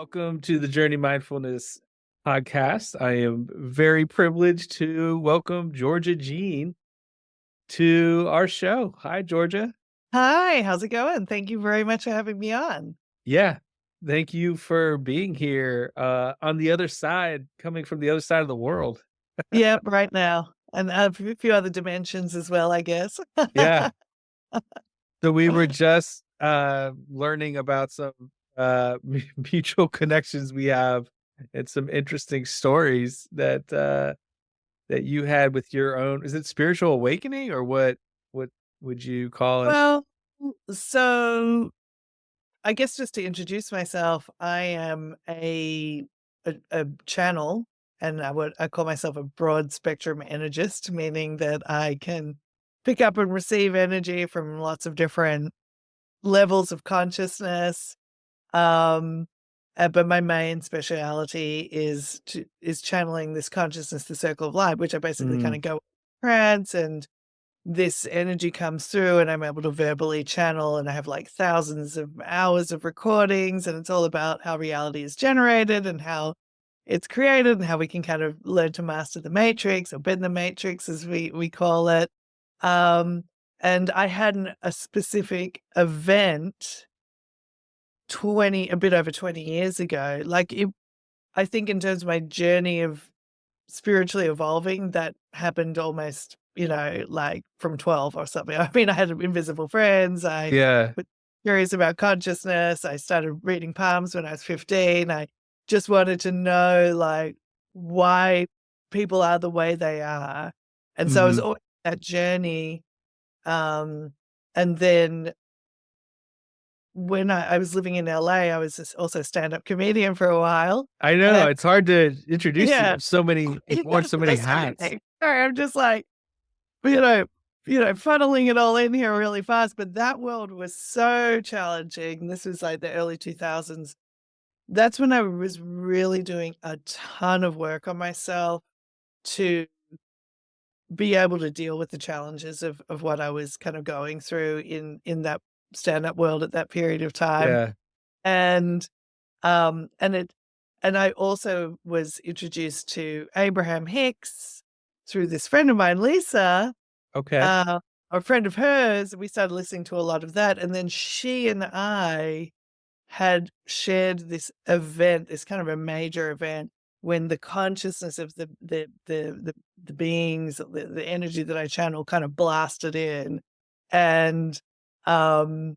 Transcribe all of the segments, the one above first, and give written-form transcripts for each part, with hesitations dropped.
Welcome to the Journey Mindfulness Podcast. I am very privileged to welcome Georgia Jean to our show. Hi, Georgia. Hi, how's it going? Thank you very much for having me on. Yeah, thank you for being here on the other side, coming from the other side of the world. Yep, right now. And a few other dimensions as well, I guess. Yeah. So we were just learning about some mutual connections we have and some interesting stories that you had with your own, is it spiritual awakening or what would you call it? Well, so I guess just to introduce myself, I am a channel, and I call myself a broad spectrum energist, meaning that I can pick up and receive energy from lots of different levels of consciousness. Um, but my main speciality is channeling this consciousness, the circle of light, which I basically kind Mm, of go trance, and this energy comes through, and I'm able to verbally channel, and I have like thousands of hours of recordings, and it's all about how reality is generated and how it's created and how we can kind of learn to master the matrix or bend the matrix, as we call it. Um, and I had a specific event a bit over 20 years ago. I think in terms of my journey of spiritually evolving, that happened almost, like from 12 or something. I mean, I had invisible friends. I yeah. was curious about consciousness. I started reading palms when I was 15. I just wanted to know, like, why people are the way they are. And so it was Mhm. always that journey. Um, and then when I was living in LA, I was also a stand-up comedian for a while, I and know, I it's hard to introduce you. You yeah, have so many you've worn so many that's hats. okay. Sorry, I'm just like, you know funneling it all in here really fast, but that world was so challenging. This was like the early 2000s. That's when I was really doing a ton of work on myself to be able to deal with the challenges of what I was kind of going through in that stand-up world at that period of time. Yeah. And Um, and it and I also was introduced to Abraham Hicks through this friend of mine, Lisa, Okay. uh, a friend of hers. We started listening to a lot of that, and then she and I had shared this event, this kind of a major event, when the consciousness of the beings, the energy that I channel kind of blasted in. And um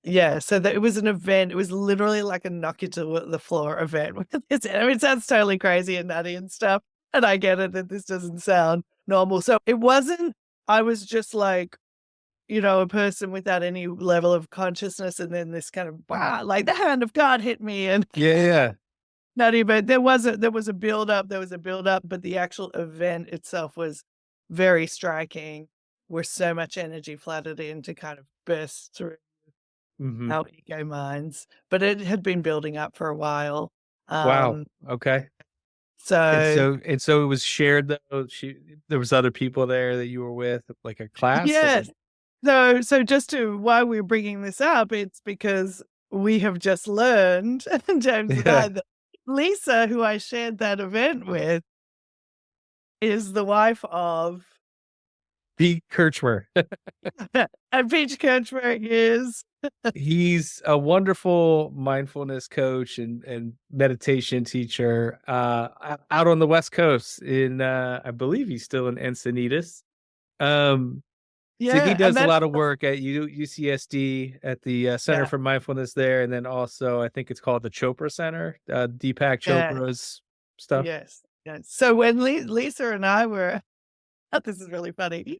yeah, so that it was an event. It was literally like a knock you to the floor event. I mean, it sounds totally crazy and nutty and stuff, and I get it that this doesn't sound normal. So it wasn't. I was just like, a person without any level of consciousness, and then this kind of wow, like the hand of God hit me, and Yeah, yeah. nutty. But there was a build up. There was a build up, but the actual event itself was very striking, where so much energy flooded in to kind of burst through Mhm. our ego minds, but it had been building up for a while. Wow. Um, Okay. And so so it was shared though, there was other people there that you were with, like a class or yes. So just to why we're bringing this up, it's because we have just learned, James and yeah. I, that Lisa, who I shared that event with, is the wife of Pete Kirchmer. and Peach Kirchner is He's a wonderful mindfulness coach and meditation teacher, out on the West Coast in, I believe he's still in Encinitas. Um, so he yeah, and does a that's lot of work at UCSD at the, Center yeah, for Mindfulness there, and then also I think it's called the Chopra Center, Deepak yeah, Chopra's stuff. yes, yes. So when Lisa and I were this is really funny.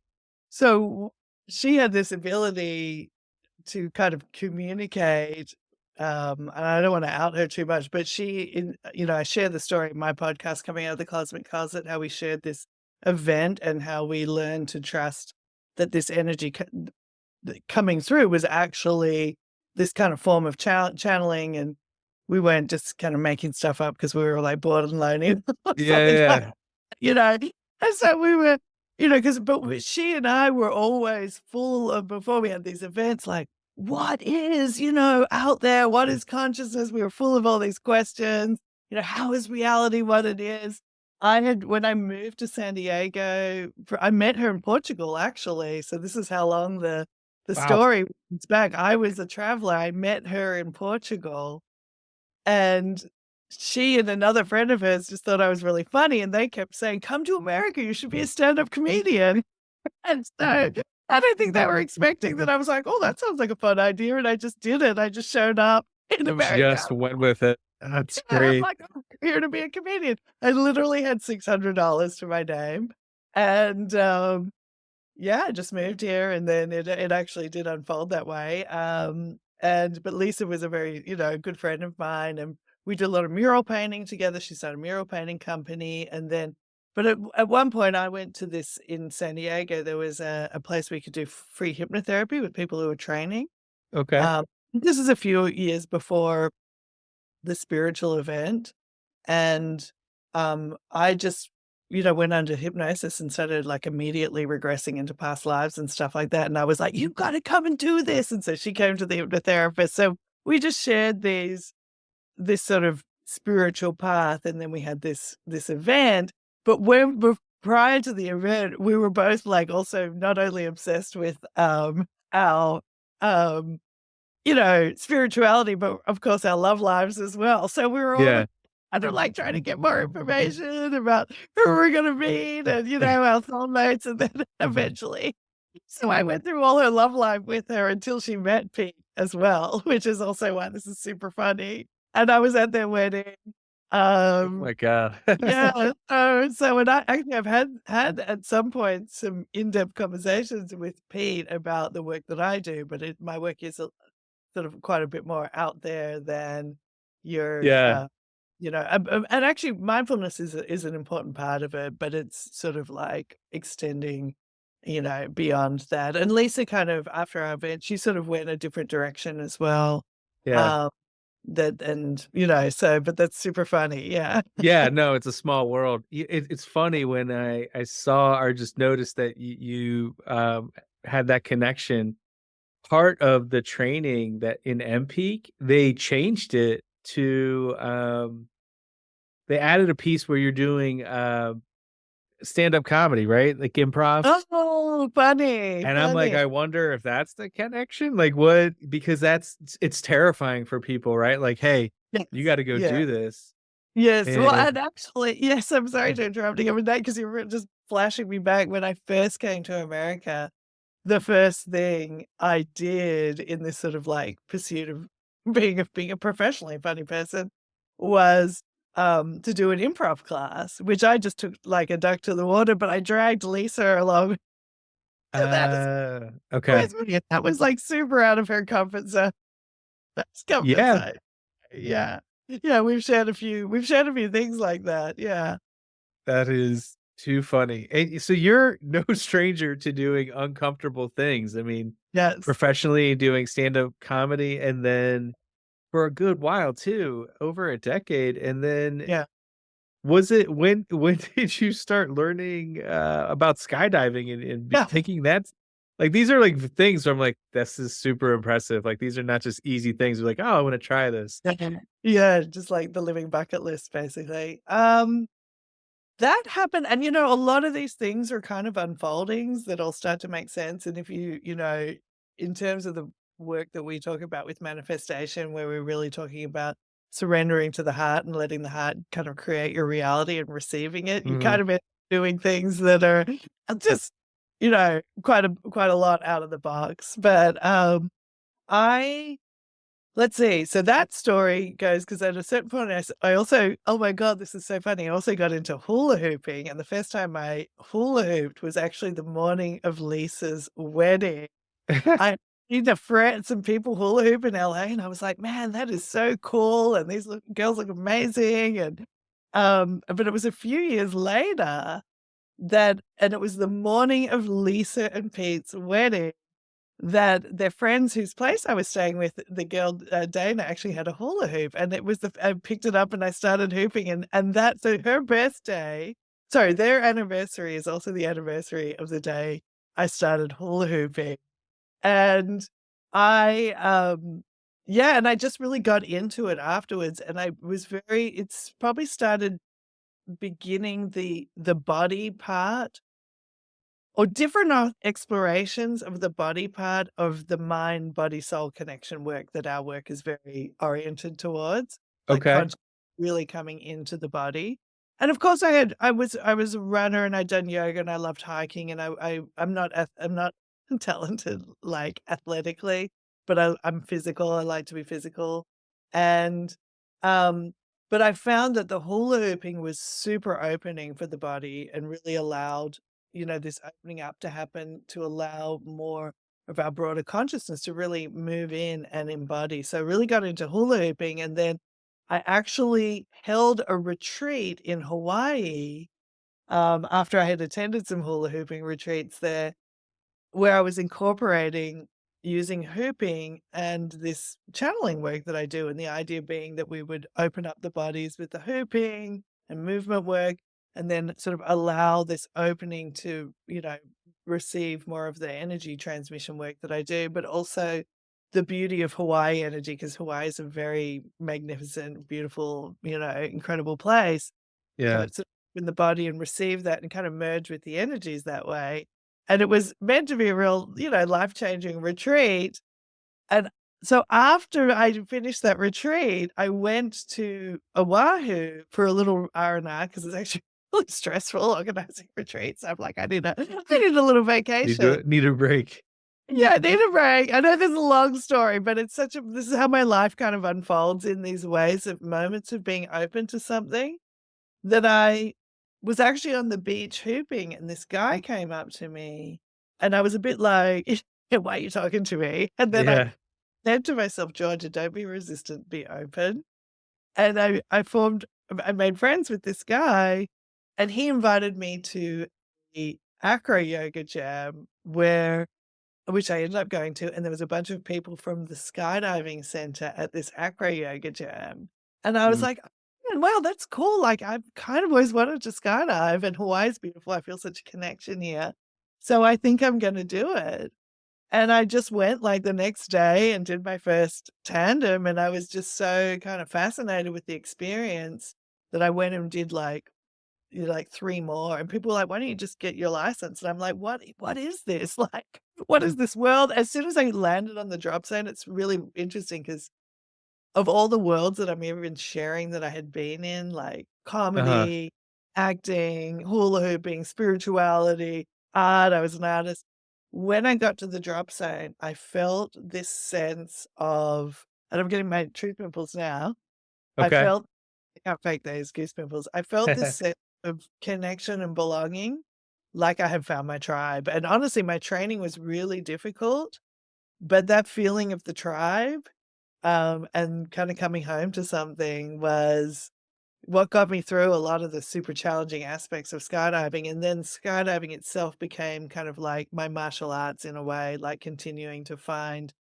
So she had this ability to kind of communicate, and I don't want to out her too much, but I share the story in my podcast, Coming Out of the Cosmic Closet, how we shared this event and how we learned to trust that this energy coming through was actually this kind of form of channeling, and we weren't just kind of making stuff up because we were like bored and lonely or Yeah, something like, yeah. you know. And so we were, she and I were always full of, before we had these events, like, what is, out there? What is consciousness? We were full of all these questions. How is reality what it is? When I moved to San Diego, I met her in Portugal, actually. So this is how long the Wow. story is back. I was a traveler. I met her in Portugal, and she and another friend of hers just thought I was really funny, and they kept saying, "Come to America. You should be a stand-up comedian." And so I don't think they were expecting that. I was like, "Oh, that sounds like a fun idea," and I just did it. I just showed up in America. Just went with it. That's Yeah, I'm great. like, "I'm here to be a comedian." I literally had $600 to my name, and, yeah, I just moved here, and then it actually did unfold that way, but Lisa was a very, good friend of mine, and we did a lot of mural painting together. She started a mural painting company, and then but at one point, I went to this in San Diego, there was a place where you could do free hypnotherapy with people who were training. Okay. Um, this is a few years before the spiritual event, and, I just, went under hypnosis and started, like, immediately regressing into past lives and stuff like that, and I was like, "You've gotta come and do this," and so she came to the hypnotherapist, so we just shared this sort of spiritual path, and then we had this event, but prior to the event, we were both, like, also not only obsessed with, our, um spirituality, but of course our love lives as well. So we were all Yeah. kind of like trying to get more information about who we're gonna meet and, our soulmates, and then eventually so I went through all her love life with her until she met Pete as well, which is also why this is super funny. And I was at their wedding. Oh Um, my god. yeah, and I've had at some point some in-depth conversations with Pete about the work that I do, but my work is sort of quite a bit more out there than your, Yeah. and actually mindfulness is an important part of it, but it's sort of like extending, beyond that. And Lisa kind of after our event, she sort of went a different direction as well. Yeah. Um, but that's super funny. Yeah. Yeah, no, it's a small world. It's funny when I saw or just noticed that you had that connection. Part of the training that in MPeak, they changed it to, they added a piece where you're doing, stand-up comedy, right? Like improv. Oh, funny, And I'm like, funny. I wonder if that's the connection? Like, what because it's terrifying for people, right? Like, "Hey, Yes. you gotta go Yeah. do this." Yes, well, And and actually yes, I'm sorry to interrupt you every day because you were just flashing me back when I first came to America. The first thing I did in this sort of, like, pursuit of being a professionally funny person was, to do an improv class, which I just took like a duck to the water, but I dragged Lisa along to that as okay. with me, and that was, like, super out of her comfort zone. That's comfort Yeah, zone. Yeah. Yeah, we've shared a few things like that, yeah. that is too funny. And so you're no stranger to doing uncomfortable things. I mean, Yes. professionally doing stand-up comedy and then for a good while too, over a decade, and then Yeah. was it when did you start learning, about skydiving and Yeah. thinking that's like, these are, like, the things where I'm like, "This is super impressive." Like, these are not just easy things. You're like, "Oh, I wanna try this." Yeah. Yeah, just like the living bucket list, basically. That happened and, a lot of these things are kind of unfoldings that all start to make sense, and if in terms of the work that we talk about with manifestation, where we're really talking about surrendering to the heart and letting the heart kind of create your reality and receiving it, you kind Mhm. of end up doing things that are just, quite a lot out of the box, but, I let's see. So that story goes because at a certain point, I also, oh my God, this is so funny. I also got into hula hooping. And the first time I hula hooped was actually the morning of Lisa's wedding. I seen some people hula hoop in LA, and I was like, man, that is so cool. And these girls look amazing. And, but it was a few years later and it was the morning of Lisa and Pete's wedding that their friends whose place I was staying with, the girl, Dana, actually had a hula hoop, and I picked it up and I started hooping, and so her birthday sorry, their anniversary is also the anniversary of the day I started hula hooping, and Yeah, and I just really got into it afterwards, and I was very it's probably started beginning the body part or different, explorations of the body part of the mind body soul connection work that our work is very oriented towards, like Okay. really coming into the body. And of course I was a runner and I'd done yoga and I loved hiking and I'm not talented like athletically, but I'm physical. I like to be physical. And um but I found that the hula hooping was super opening for the body and really allowed, this opening up to happen to allow more of our broader consciousness to really move in and embody. So I really got into hula hooping, and then I actually held a retreat in Hawaii, after I had attended some hula hooping retreats there, where I was incorporating using hooping and this channeling work that I do, and the idea being that we would open up the bodies with the hooping and movement work, and then sort of allow this opening to, receive more of the energy transmission work that I do, but also the beauty of Hawaii energy, because Hawaii is a very magnificent, beautiful, incredible place. Yeah. Sort of in the body and receive that and kind of merge with the energies that way. And it was meant to be a real, life-changing retreat. And so after I finished that retreat, I went to Oahu for a little R&R because it's actually really stressful organizing retreats. I'm like, I need a little vacation. Need a break. Yeah, I need a break. I know this is a long story, but this is how my life kind of unfolds in these ways of moments of being open to something that I was actually on the beach hooping, and this guy came up to me, and I was a bit like, "Why are you talking to me?" And then I Yeah. said to myself, "Georgia, don't be resistant, be open." And I made friends with this guy, and he invited me to the acro yoga jam which I ended up going to, and there was a bunch of people from the skydiving center at this acro yoga jam. And I was Mm. like, "Oh, wow, that's cool. Like, I've kind of always wanted to skydive, and Hawaii's beautiful. I feel such a connection here. So I think I'm going to do it." And I just went like the next day and did my first tandem. And I was just so kind of fascinated with the experience that I went and did like 3 more, and people were like, "Why don't you just get your license?" And I'm like, What is this? Like, what is this world?" As soon as I landed on the drop zone, it's really interesting because of all the worlds that I'm even sharing that I had been in, like Uh-huh. comedy, acting, hula hooping, spirituality, art, I was an artist. When I got to the drop zone, I felt this sense of and I'm getting my truth pimples now. I Okay. felt I can't fake those goose pimples. I felt this sense of connection and belonging, like I had found my tribe, and honestly, my training was really difficult, but that feeling of the tribe, and kinda coming home to something was what got me through a lot of the super challenging aspects of skydiving, and then skydiving itself became kind of like my martial arts in a way, like continuing to find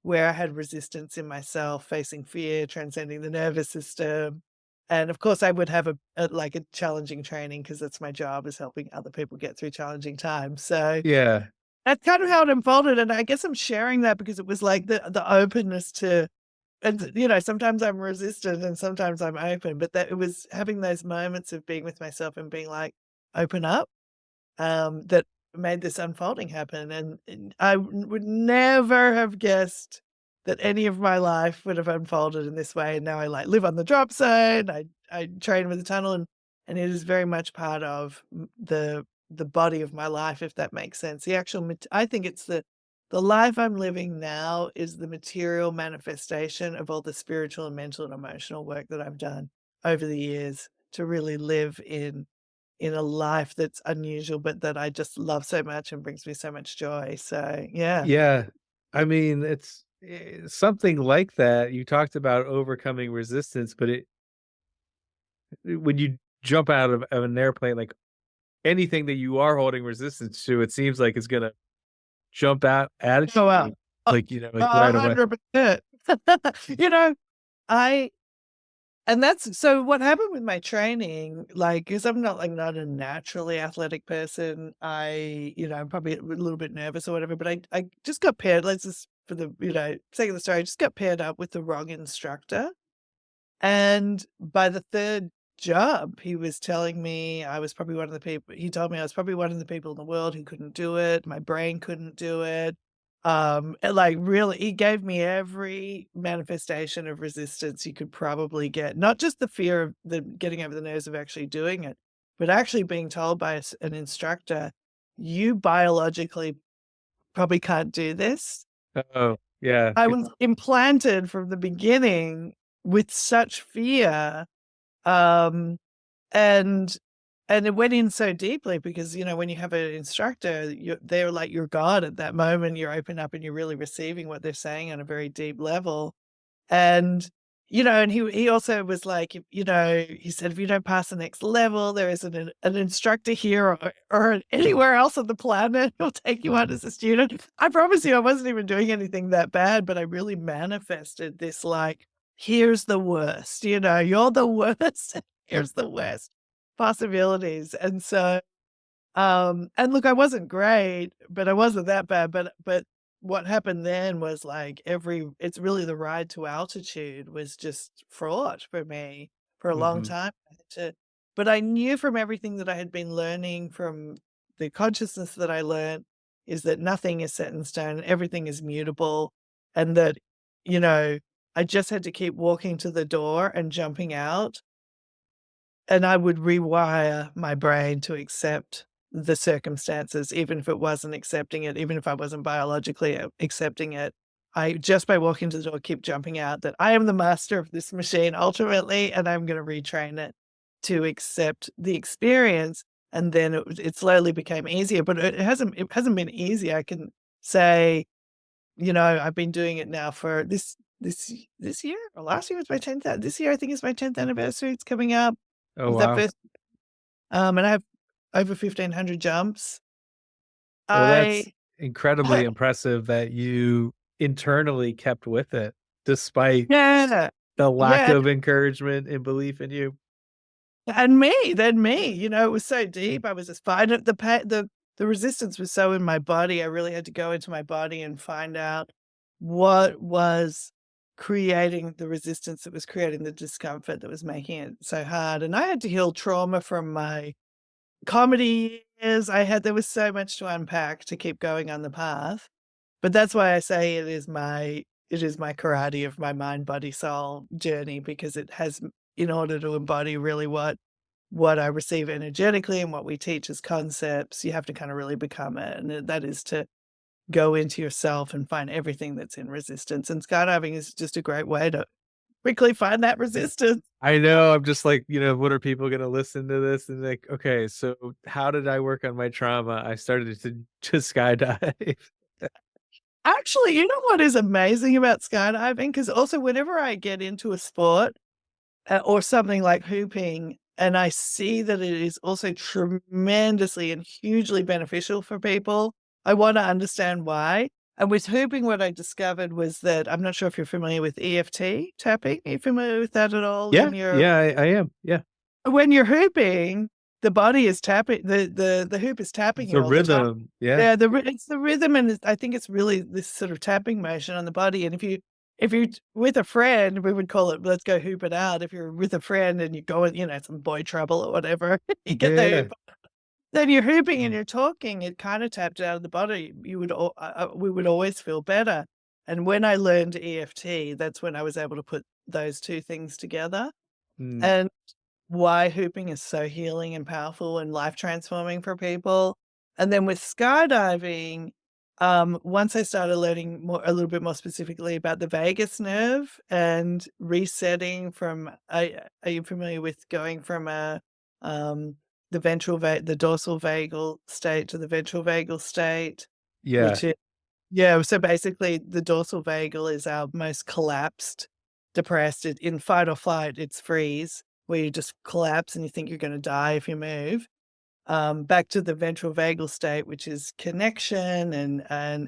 where I had resistance in myself, facing fear, transcending the nervous system. And of course, I would have like a challenging training because that's my job is helping other people get through challenging times. So Yeah. that's kind of how it unfolded. And I guess I'm sharing that because it was like the openness to, and sometimes I'm resistant and sometimes I'm open, but that it was having those moments of being with myself and being like, open up, that made this unfolding happen, and I would never have guessed that any of my life would have unfolded in this way, and now I, like, live on the drop zone, I train with the tunnel, and it is very much part of the body of my life, if that makes sense. The actual I think it's the life I'm living now is the material manifestation of all the spiritual and mental and emotional work that I've done over the years to really live in a life that's unusual, but that I just love so much and brings me so much joy. So, yeah. Yeah. I mean, it's something like that. You talked about overcoming resistance, but when you jump out of an airplane, like anything that you are holding resistance to, it seems like it's gonna jump out at Oh, wow. you, like, like A right away. 100%. You know, I and that's so what happened with my training, like, because 'cause I'm not, like, not a naturally athletic person. I'm probably a little bit nervous or whatever, but I just got paired. Let's just for the, sake of the story, I just got paired up with the wrong instructor. And by the third job, he was telling me I was probably one of the people he told me I was probably one of the people in the world who couldn't do it. My brain couldn't do it. And like really, he gave me every manifestation of resistance you could probably get. Not just the fear of the getting over the nerves of actually doing it, but actually being told by an instructor, you biologically probably can't do this. Oh, yeah. I was implanted from the beginning with such fear, um, and it went in so deeply because, when you have an instructor, they're like your God at that moment. You're open up and you're really receiving what they're saying on a very deep level. And, and he also was like, he said, if you don't pass the next level, there isn't an instructor here or anywhere else on the planet who'll take you on as a student. I promise you, I wasn't even doing anything that bad, but I really manifested this like, here's the worst, you're the worst. Here's the worst possibilities. And so, and look, I wasn't great, but I wasn't that bad. But what happened then was like it's really the ride to altitude was just fraught for me for a long Mhm. time. But I knew from everything that I had been learning from the consciousness that I learned is that nothing is set in stone, everything is mutable, and that, you know, I just had to keep walking to the door and jumping out, and I would rewire my brain to accept the circumstances, even if it wasn't accepting it, even if I wasn't biologically accepting it. I just by walking to the door, keep jumping out that I am the master of this machine ultimately, and I'm going to retrain it to accept the experience. And then it slowly became easier, but it hasn't been easy. I can say, I've been doing it now for this year or last year was my 10th. This year I think is my 10th anniversary. It's coming up. Oh, Was that wow. first and I have over 1,500 jumps. Well, that's I incredibly impressive that you internally kept with it despite Yeah, the lack yeah, of encouragement and belief in you. and me, it was so deep, I was just fine the resistance was so in my body, I really had to go into my body and find out what was creating the resistance that was creating the discomfort that was making it so hard, and I had to heal trauma from my comedy years. There was so much to unpack to keep going on the path. But that's why I say it is my karate of my mind, body, soul journey because it has in order to embody really what I receive energetically and what we teach as concepts, you have to kind of really become it. And that is to go into yourself and find everything that's in resistance. And skydiving is just a great way to quickly find that resistance. I know. I'm just like, what are people going to listen to this and like, okay, so how did I work on my trauma? I started to skydive. Actually, you know what is amazing about skydiving? Because also whenever I get into a sport, or something like hooping, and I see that it is also tremendously and hugely beneficial for people. I wanna understand why. And with hooping, what I discovered was that I'm not sure if you're familiar with EFT tapping. Are you familiar with that at all Yeah, yeah, I am. Yeah. when you're hooping, the body is tapping the hoop is tapping It's you a all the time. rhythm. Yeah. Yeah, it's the rhythm, and I think it's really this sort of tapping motion on the body, and if you're with a friend, we would call it, "Let's go hoop it out." If you're with a friend and you go in, some boy trouble or whatever, you get the Yeah. hoop. Then you're hooping and you're talking, it kinda tapped out of the body. We would always feel better, and when I learned EFT, that's when I was able to put those 2 things together, Mm, and why hooping is so healing and powerful and life transforming for people. And then with skydiving, once I started learning a little bit more specifically about the vagus nerve and resetting from, are you familiar with going from um, the dorsal vagal state to the ventral vagal state, yeah. which is, yeah, so basically the dorsal vagal is our most collapsed, depressed. In fight or flight, it's freeze, where you just collapse and you think you're gonna die if you move. Back to the ventral vagal state, which is connection and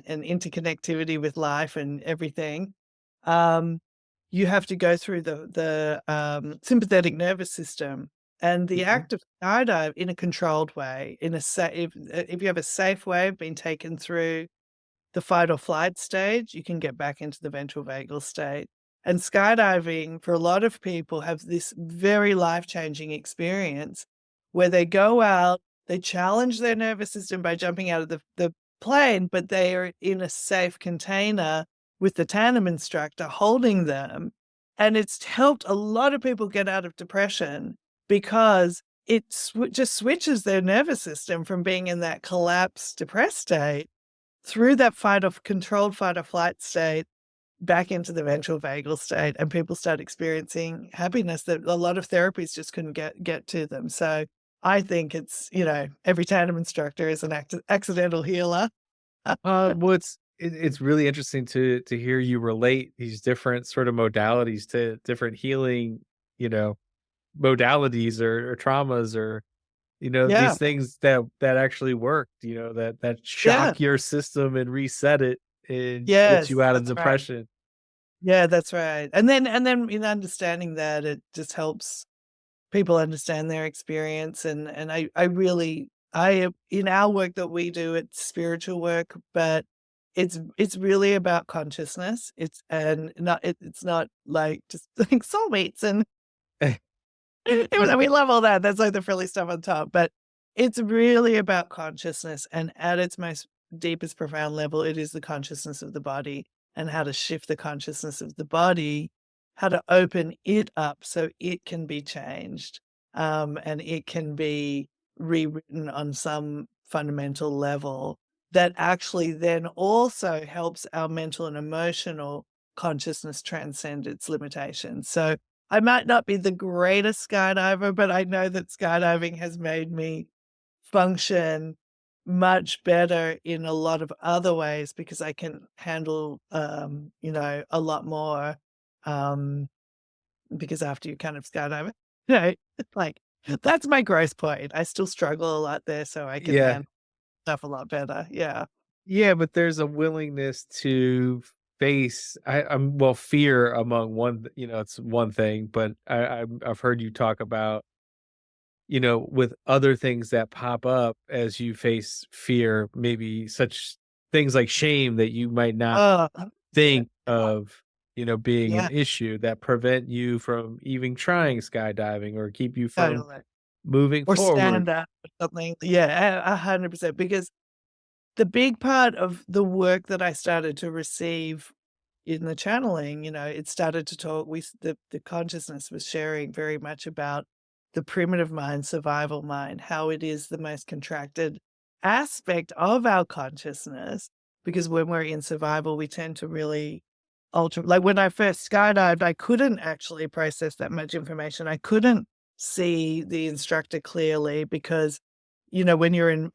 interconnectivity with life and everything. Um, you have to go through the sympathetic nervous system, and the Mhm. act of skydive in a controlled way, in a safe if you have a safe way of being taken through the fight or flight stage, you can get back into the ventral vagal state. And skydiving, for a lot of people, have this very life-changing experience where they go out, they challenge their nervous system by jumping out of the plane, but they are in a safe container with the tandem instructor holding them. And it's helped a lot of people get out of depression because it just switches their nervous system from being in that collapsed, depressed state through that controlled fight or flight state back into the ventral vagal state, and people start experiencing happiness that a lot of therapies just couldn't get to them. So I think it's, every tandem instructor is an accidental healer. Well, it's really interesting to hear you relate these different sort of modalities to different healing, you know, modalities or traumas or Yeah. these things that actually worked, that Yeah. shock your system and reset it and get Yes, you out of that's right. depression. Yeah, that's right. And then in understanding that, it just helps people understand their experience. And I really, in our work that we do, it's spiritual work, but it's really about consciousness. It's not like just like soulmates and even though we love all that, that's like the frilly stuff on top, but it's really about consciousness, and at its most deepest profound level, it is the consciousness of the body and how to shift the consciousness of the body, how to open it up so it can be changed, and it can be rewritten on some fundamental level that actually then also helps our mental and emotional consciousness transcend its limitations. So I might not be the greatest skydiver, but I know that skydiving has made me function much better in a lot of other ways because I can handle, a lot more, um, because after you kind of skydive, it's like, that's my growth point. I still struggle a lot there, so I can Yeah. handle stuff a lot better. Yeah. Yeah, but there's a willingness to face well, fear among it's one thing, but I've heard you talk about, with other things that pop up as you face fear, maybe such things like shame that you might not Oh, 100%. think of, being an Yeah, issue that prevent you from even trying skydiving or keep you from totally. moving Or forward. stand up or something. Yeah, 100% because the big part of the work that I started to receive in the channeling, it started to talk the consciousness was sharing very much about the primitive mind, survival mind, how it is the most contracted aspect of our consciousness, because when we're in survival, we tend to really alter like, when I first skydived, I couldn't actually process that much information. I couldn't see the instructor clearly because when you're in,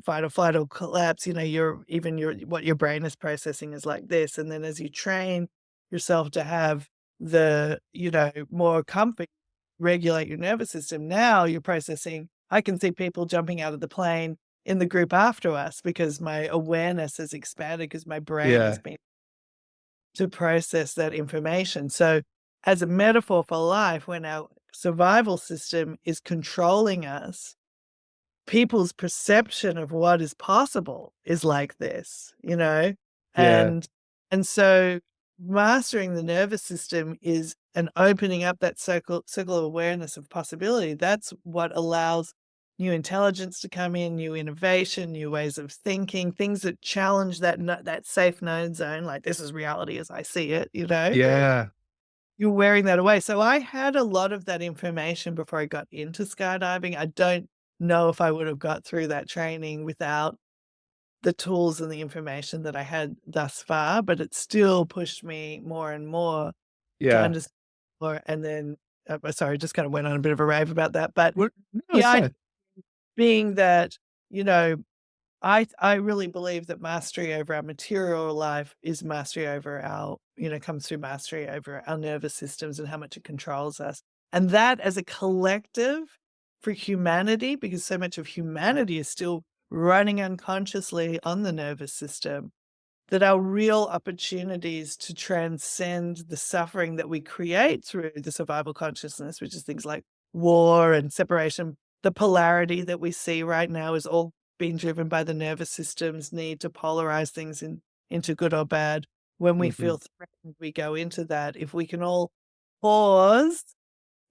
fight or flight or collapse, what your brain is processing is like this, and then as you train yourself to have more comfort, regulate your nervous system, now you're processing I can see people jumping out of the plane in the group after us because my awareness has expanded because my brain has Yeah. been to process that information. So, as a metaphor for life, when our survival system is controlling us, people's perception of what is possible is like this, Yeah. And so mastering the nervous system is an opening up that circle of awareness of possibility. That's what allows new intelligence to come in, new innovation, new ways of thinking, things that challenge that safe known zone, like this is reality as I see it. Yeah. You're wearing that away. So I had a lot of that information before I got into skydiving. I don't know if I would have got through that training without the tools and the information that I had thus far, but it still pushed me more and more to Yeah. understand more. And then, sorry, just kind of went on a bit of a rave about that. But What No, the it's idea fine. being that, you know, I really believe that mastery over our material life is mastery over comes through mastery over our nervous systems and how much it controls us. And that as a collective for humanity, because so much of humanity is still running unconsciously on the nervous system, that our real opportunities to transcend the suffering that we create through the survival consciousness, which is things like war and separation, the polarity that we see right now is all being driven by the nervous system's need to polarize things in into good or bad. When we Mhm. feel threatened, we go into that. If we can all pause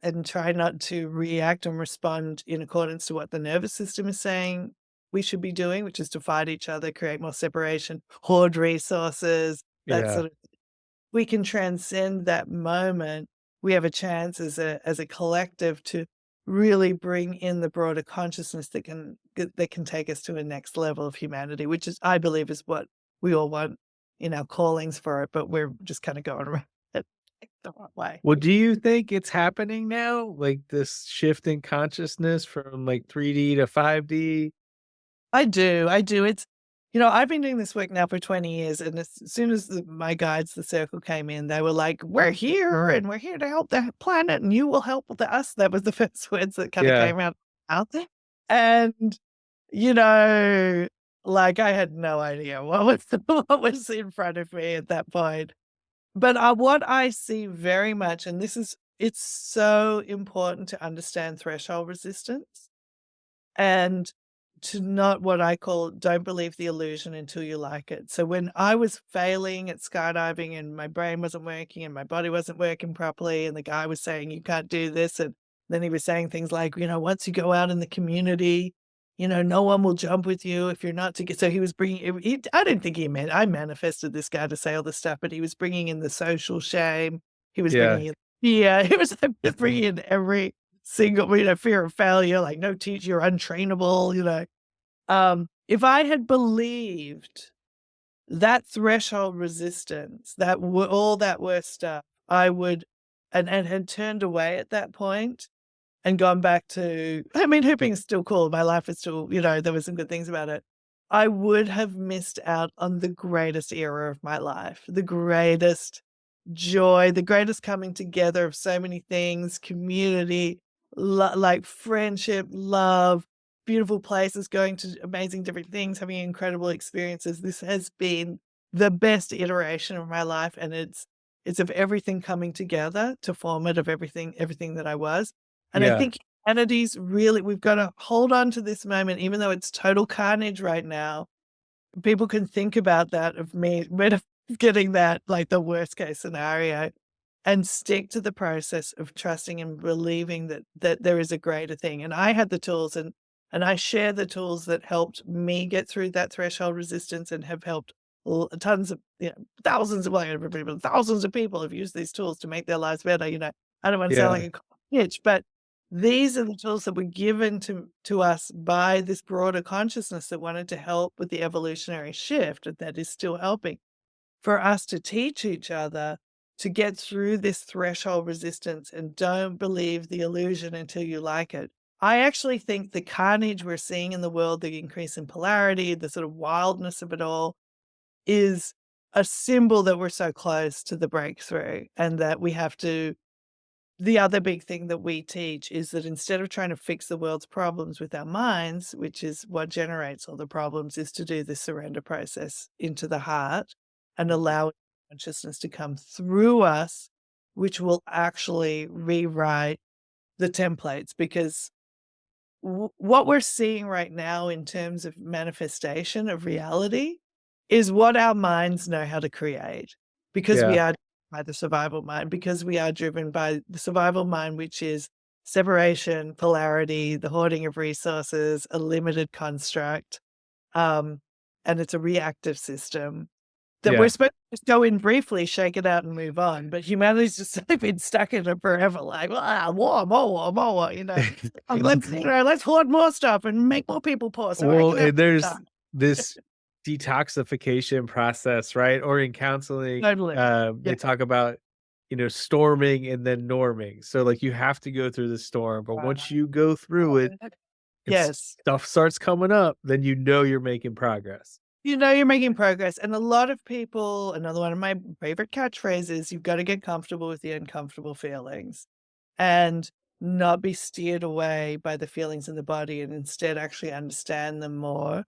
and try not to react and respond in accordance to what the nervous system is saying we should be doing, which is to fight each other, create more separation, hoard resources, that Yeah. sort of we can transcend that moment. We have a chance as a collective to really bring in the broader consciousness that can take us to a next level of humanity, which is, I believe, is what we all want in our callings for it, but we're just kind of going around it the wrong way. Well, do you think it's happening now? Like this shift in consciousness from like 3D to 5D? I do. I've been doing this work now for 20 years, and as soon as my guides, the circle came in, they were like, "We're here, and we're here to help the planet, and you will help with us." That was the first words that kind of Yeah. came out there. And, you know, like I had no idea what was in front of me at that point. But what I see very much, and it's so important to understand threshold resistance and to not what I call don't believe the illusion until you like it. So when I was failing at skydiving and my brain wasn't working and my body wasn't working properly, and the guy was saying, you can't do this. And then he was saying things like, once you go out in the community, no one will jump with you if you're not together. So he was bringing, I didn't think I manifested this guy to say all this stuff, but he was bringing in the social shame. He was Yeah. bringing in, yeah, he was bringing in every single, fear of failure, like no teach, you're untrainable. If I had believed that threshold resistance, all that worst stuff, I would, and had turned away at that point and gone back to, I mean, hooping is still cool. My life is still, there were some good things about it. I would have missed out on the greatest era of my life, the greatest joy, the greatest coming together of so many things, community, like friendship, love, beautiful places, going to amazing different things, having incredible experiences. This has been the best iteration of my life, and it's of everything coming together to form it, of everything that I was. And I Yeah. think humanity's really, we've got to hold on to this moment, even though it's total carnage right now. People can think about that of me getting that, like, the worst case scenario, and stick to the process of trusting and believing that there is a greater thing. And I had the tools, and I share the tools that helped me get through that threshold resistance and have helped tons of, thousands of, like, people, thousands of people have used these tools to make their lives better. I don't want to sound Yeah. like a bitch, but these are the tools that were given to us by this broader consciousness that wanted to help with the evolutionary shift, and that is still helping for us to teach each other to get through this threshold resistance and don't believe the illusion until you like it. I actually think the carnage we're seeing in the world, the increase in polarity, the sort of wildness of it all, is a symbol that we're so close to the breakthrough, and that we have to, the other big thing that we teach is that instead of trying to fix the world's problems with our minds, which is what generates all the problems, is to do the surrender process into the heart and Mhm. allow consciousness to come through us, which will actually rewrite the templates. Because what we're seeing right now in terms of manifestation of reality is what our minds know how to create, because we Yeah. are by the survival mind, because we are driven by the survival mind, which is separation, polarity, the hoarding of resources, a limited construct, um, and it's a reactive system that we're Yeah. supposed to just go in briefly, shake it out, and move on. But humanity's just been stuck in it forever, like, more. Let's hoard more stuff and make more people poor so I Well, can have and stuff. there's this detoxification process, right? Or in counseling, Totally. Yeah. they talk about, storming and then norming. So like you have to go through the storm, but once you go through it and Yes. stuff starts coming up, then you're making progress. You're making progress. And a lot of people, another one of my favorite catchphrases, you've got to get comfortable with the uncomfortable feelings and not be steered away by the feelings in the body, and instead actually understand them more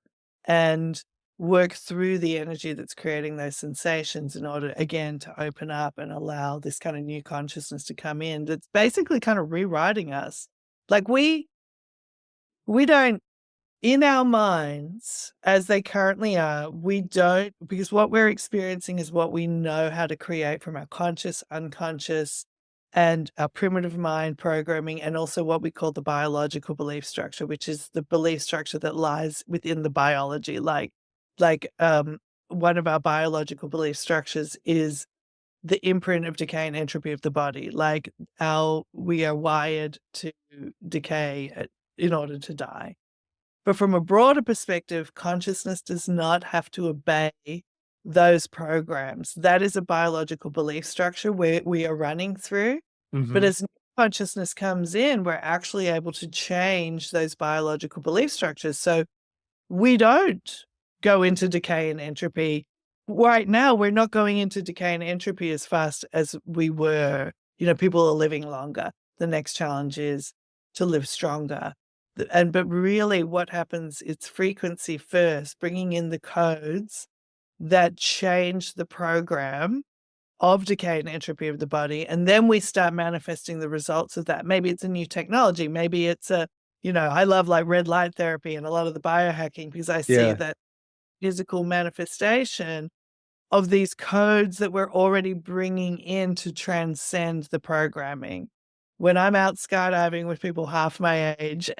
and work through the energy that's creating those sensations in order, again, to open up and allow this kind of new consciousness to come in that's basically kind of rewriting us. Like we don't. in our minds, as they currently are, we don't, because what we're experiencing is what we know how to create from our conscious, unconscious, and our primitive mind programming, and also what we call the biological belief structure, which is the belief structure that lies within the biology. Like, one of our biological belief structures is the imprint of decay and entropy of the body. Like we are wired to decay in order to die. But from a broader perspective, consciousness does not have to obey those programs. That is a biological belief structure where we are running through. But Mhm. as consciousness comes in, we're actually able to change those biological belief structures. So we don't go into decay and entropy. Right now, we're not going into decay and entropy as fast as we were. People are living longer. The next challenge is to live stronger. But really what happens, it's frequency first, bringing in the codes that change the program of decay and entropy of the body, and then we start manifesting the results of that. Maybe it's a new technology, maybe it's I love like red light therapy and a lot of the biohacking because I see Yeah. that physical manifestation of these codes that we're already bringing in to transcend the programming. When I'm out skydiving with people half my age,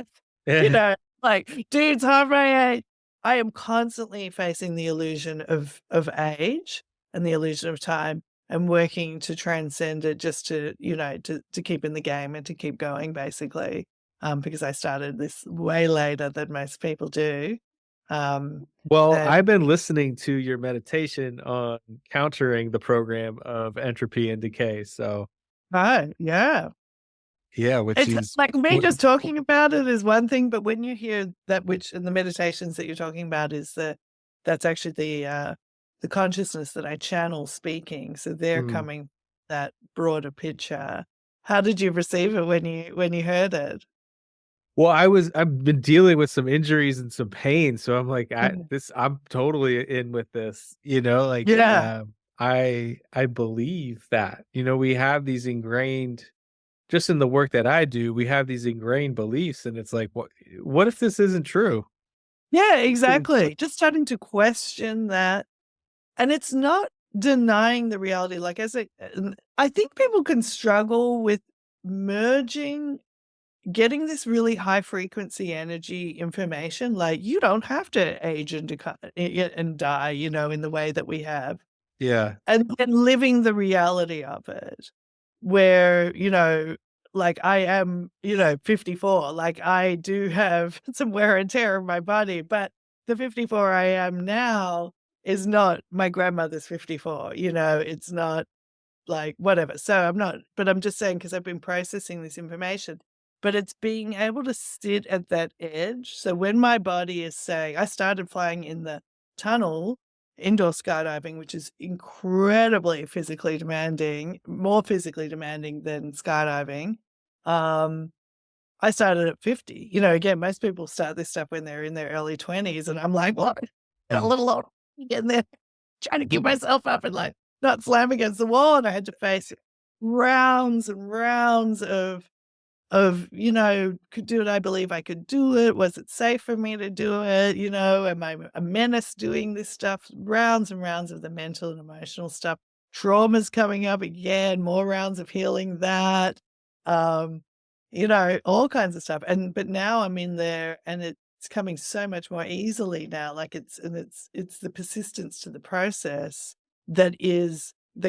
you know, like dudes half my age, I am constantly facing the illusion of age and the illusion of time and working to transcend it just to keep in the game and to keep going basically. Because I started this way later than most people do. Um, Well, and I've been listening to your meditation on countering the program of entropy and decay, so oh, yeah. yeah, which It's is like me what just talking about it is one thing, but when you hear that, which in the meditations that you're talking about is that's actually the consciousness that I channel speaking. So they're mm. coming that broader picture. How did you receive it when you heard it? Well, I've been dealing with some injuries and some pain, so I'm like, Mhm. I'm totally in with this, like, Yeah. I believe that, we have these ingrained just in the work that I do, we have these ingrained beliefs, and it's like, what if this isn't true? Yeah, This isn't true. exactly. Just starting to question that. And it's not denying the reality. Like I think people can struggle with merging getting this really high frequency energy information, like, you don't have to age and and die, in the way that we have, Yeah. and then living the reality of it, where, like, I am, 54, like, I do have some wear and tear in my body, but the 54 I am now is not my grandmother's 54, it's not like, whatever. So I'm just saying because 'cause I've been processing this information, but it's being able to sit at that edge. So when my body is saying I started flying in the tunnel, indoor skydiving, which is incredibly physically demanding, more physically demanding than skydiving. Um, I started at 50. Again, most people start this stuff when they're in their early 20s, and I'm like, "What? A Mm. little older, getting there." Trying to keep myself up and, like, not slam against the wall, and I had to face rounds and rounds of, did I believe I could do it? Was it safe for me to do it? Am I a menace doing this stuff? Rounds and rounds of the mental and emotional stuff. Trauma's coming up again, more rounds of healing that, um, all kinds of stuff. But now I'm in there and it's coming so much more easily now. Like it's the persistence to the process that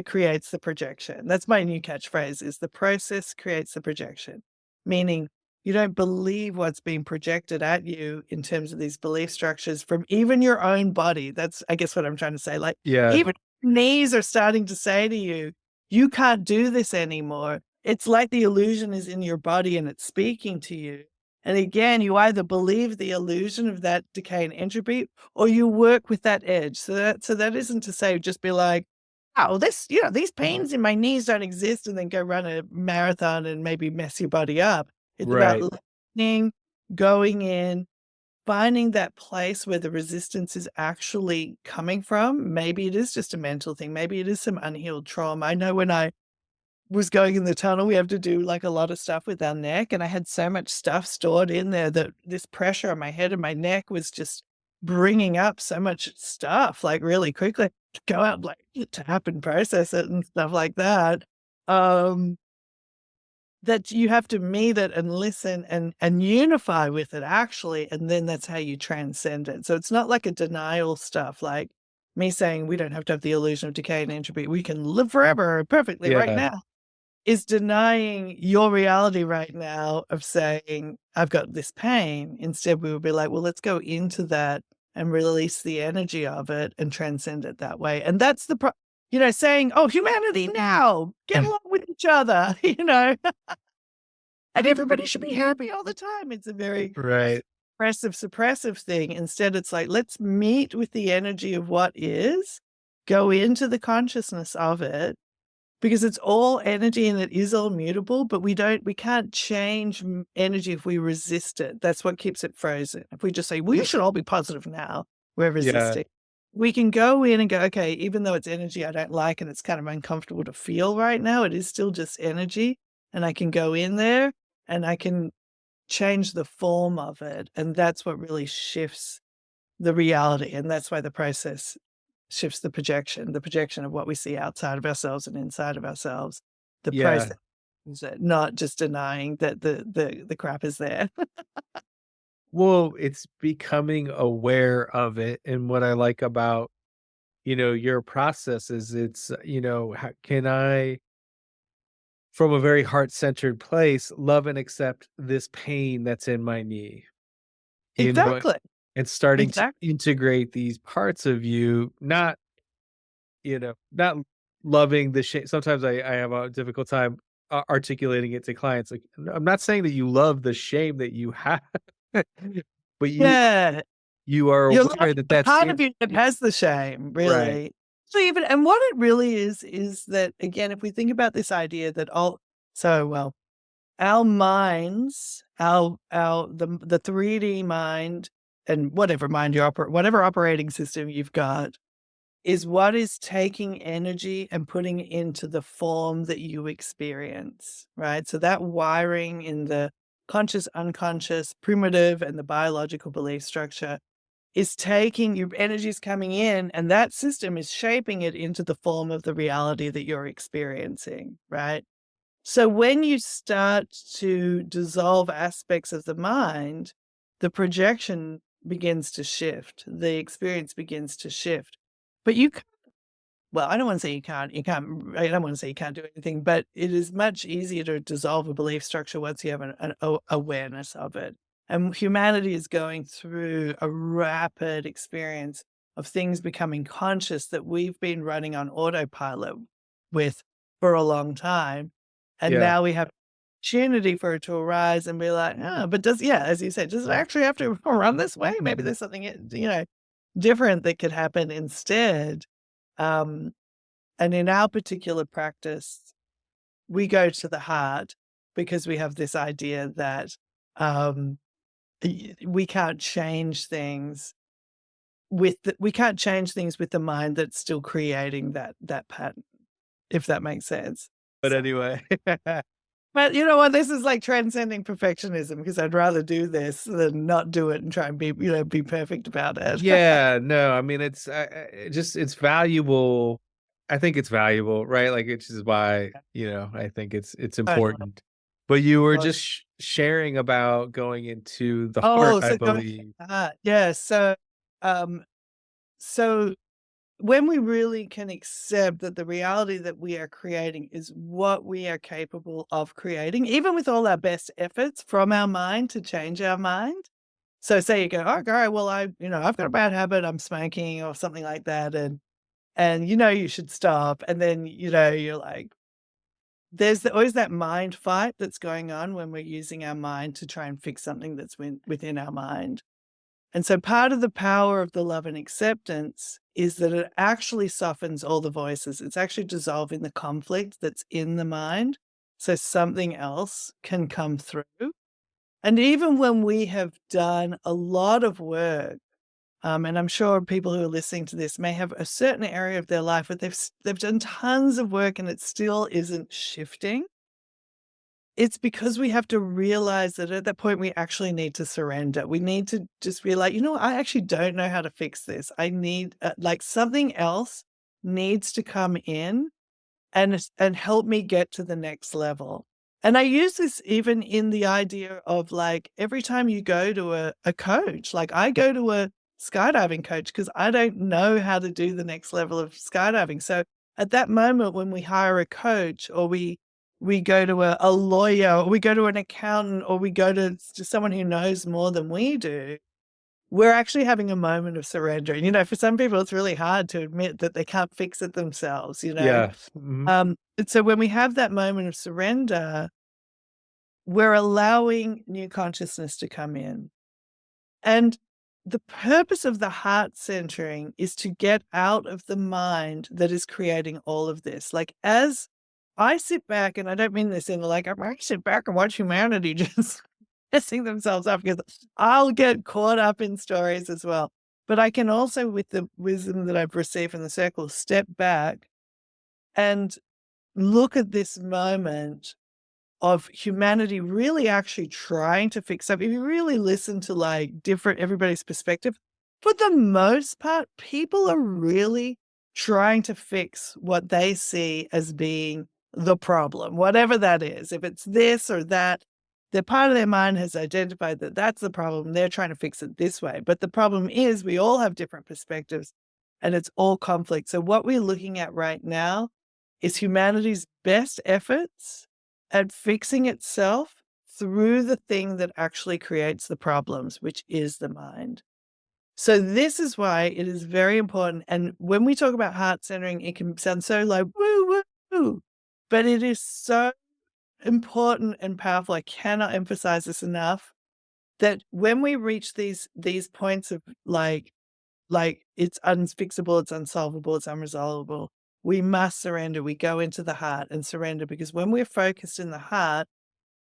creates the projection. That's my new catchphrase is the process creates the projection. Meaning you don't believe what's being projected at you in terms of these belief structures from even your own body. That's, I guess, what I'm trying to say. Like, Yeah. even knees are starting to say to you, you can't do this anymore. It's like the illusion is in your body and it's speaking to you. And again, you either believe the illusion of that decay and entropy or you work with that edge. So that isn't to say just be like, oh, these pains in my knees don't exist, and then go run a marathon and maybe mess your body up. It's about Right. listening, going in, finding that place where the resistance is actually coming from. Maybe it is just a mental thing. Maybe it is some unhealed trauma. I know when I was going in the tunnel, we have to do like a lot of stuff with our neck. And I had so much stuff stored in there that this pressure on my head and my neck was just bringing up so much stuff like really quickly to go out, like tap and process it and stuff like that. Um, that you have to meet it and listen and unify with it actually, and then that's how you transcend it. So it's not like a denial stuff, like me saying we don't have to have the illusion of decay and entropy. We can live forever perfectly right Yeah. now. Is denying your reality right now of saying, I've got this pain. Instead, we would be like, well, let's go into that and release the energy of it and transcend it that way. And that's saying, oh, humanity now, get along with each other, and everybody should be happy all the time. It's a very Right. suppressive thing. Instead, it's like, let's meet with the energy of what is, go into the consciousness of it, because it's all energy and it is all mutable, but we can't change energy if we resist it. That's what keeps it frozen. If we just say, well, you should all be positive now, we're Yeah. resisting. We can go in and go, okay, even though it's energy I don't like and it's kind of uncomfortable to feel right now, it is still just energy. And I can go in there and I can change the form of it. And that's what really shifts the reality. And that's why the process shifts the projection of what we see outside of ourselves and inside of ourselves. The Yeah. process is it, not just denying that the crap is there. Well, it's becoming aware of it, and what I like about, your process is it's, how can I, from a very heart-centered place, love and accept this pain that's in my knee, you know, Exactly. and starting to Exactly. integrate these parts of you, not loving the shame. Sometimes I have a difficult time articulating it to clients. Like, I'm not saying that you love the shame that you have, but Yeah. you are You're loving aware that the that's part of in you that has the shame, right. really. So even and what it really is that, again, if we think about this idea that well, our minds, the 3D mind and whatever mind you operate, whatever operating system you've got, is what is taking energy and putting it into the form that you experience, right? So that wiring in the conscious, unconscious, primitive, and the biological belief structure is taking your energy is coming in, and that system is shaping it into the form of the reality that you're experiencing, right? So when you start to dissolve aspects of the mind, the projection begins to shift, the experience begins to shift. But I don't wanna say I don't wanna say you can't do anything, but it is much easier to dissolve a belief structure once you have an awareness of it. And humanity is going through a rapid experience of things becoming conscious that we've been running on autopilot with for a long time. And Yeah. now we have opportunity for it to arise and be like, "Oh, but as you said, does it actually have to run this way? Maybe there's something, different that could happen instead." Um, and in our particular practice, we go to the heart because we have this idea that um, we can't change things we can't change things with the mind that's still creating that pattern, if that makes sense. But So, anyway. but you know what? This is like transcending perfectionism because I'd rather do this than not do it and try and be perfect about it. Yeah, no, I mean, it's, it just it's valuable. I think it's valuable, right? Like, it's just why, I think it's Totally. important. But you were Totally. just sharing about going into the heart, Oh, I so going believe. yeah. Um, so when we really can accept that the reality that we are creating is what we are capable of creating, even with all our best efforts from our mind to change our mind. So say you go, okay, well, I've got a bad habit, I'm smoking or something like that. And you should stop. And then, you're like, always that mind fight that's going on when we're using our mind to try and fix something that's within our mind. And so part of the power of the love and acceptance is that it actually softens all the voices. It's actually dissolving the conflict that's in the mind so something else can come through. And even when we have done a lot of work And I'm sure people who are listening to this may have a certain area of their life where they've done tons of work and it still isn't shifting. It's because we have to realize that at that point, we actually need to surrender. We need to just be like, I actually don't know how to fix this. I need, like, something else needs to come in and help me get to the next level. And I use this even in the idea of, like, every time you go to a coach, like, I go to a skydiving coach because I don't know how to do the next level of skydiving. So at that moment when we hire a coach, or we go to a lawyer, or we go to an accountant, or we go to someone who knows more than we do, we're actually having a moment of surrender. And, for some people, it's really hard to admit that they can't fix it themselves. Yeah. Mhm. And so when we have that moment of surrender, we're allowing new consciousness to come in. And the purpose of the heart centering is to get out of the mind that is creating all of this. Like, as I sit back, and I don't mean this in like, I sit back and watch humanity just messing themselves up, because I'll get caught up in stories as well. But I can also, with the wisdom that I've received from the circle, step back and look at this moment of humanity really actually trying to fix up. If you really listen to like everybody's perspective, for the most part, people are really trying to fix what they see as being the problem, whatever that is. If it's this or that, the part of their mind has identified that that's the problem. They're trying to fix it this way. But the problem is we all have different perspectives and it's all conflict. So what we're looking at right now is humanity's best efforts at fixing itself through the thing that actually creates the problems, which is the mind. So this is why it is very important. And when we talk about heart centering, it can sound so like woo, woo, woo, but it is so important and powerful. I cannot emphasize this enough, that when we reach these points of like it's unfixable, it's unsolvable, it's unresolvable, we must surrender. We go into the heart and surrender, because when we're focused in the heart,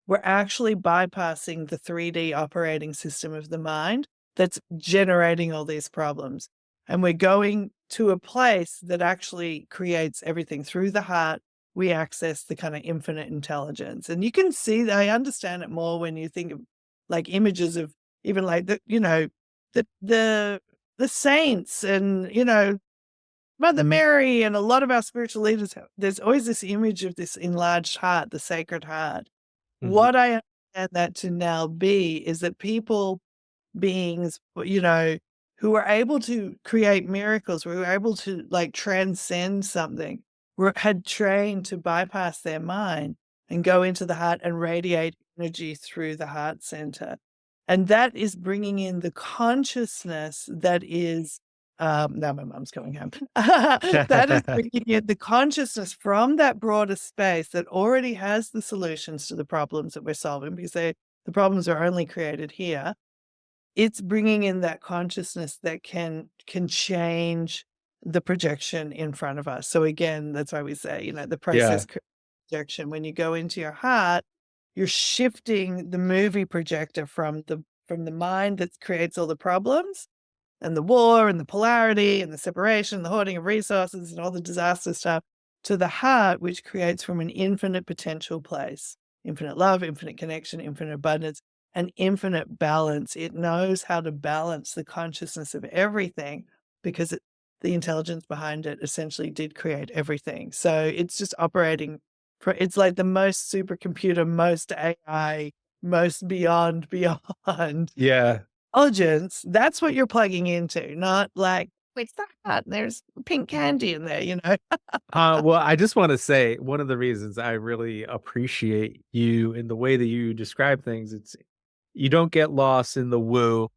we're actually bypassing the 3D operating system of the mind that's generating all these problems. And we're going to a place that actually creates everything. Through the heart, we access the kind of infinite intelligence. And you can see that. I understand it more when you think of like images of even like the saints and, Mother Mary and a lot of our spiritual leaders. There's always this image of this enlarged heart, the sacred heart. Mhm. What I understand that to now be is that beings, who are able to create miracles, who are able to like transcend something, had trained to bypass their mind and go into the heart and radiate energy through the heart center. And that is bringing in the consciousness that is, now my mom's coming home. That is bringing in the consciousness from that broader space that already has the solutions to the problems that we're solving, because the problems are only created here. It's bringing in that consciousness that can change the projection in front of us. So again, that's why we say, the process Yeah. projection. When you go into your heart, you're shifting the movie projector from the mind that creates all the problems and the war and the polarity and the separation, the hoarding of resources and all the disaster stuff, to the heart, which creates from an infinite potential place, infinite love, infinite connection, infinite abundance, and infinite balance. It knows how to balance the consciousness of everything, because the intelligence behind it essentially did create everything. So it's just operating. It's like the most supercomputer, most AI, most beyond Yeah. intelligence. That's what you're plugging into, not like, "What's that? There's pink candy in there." Well, I just want to say one of the reasons I really appreciate you in the way that you describe things, it's you don't get lost in the woo,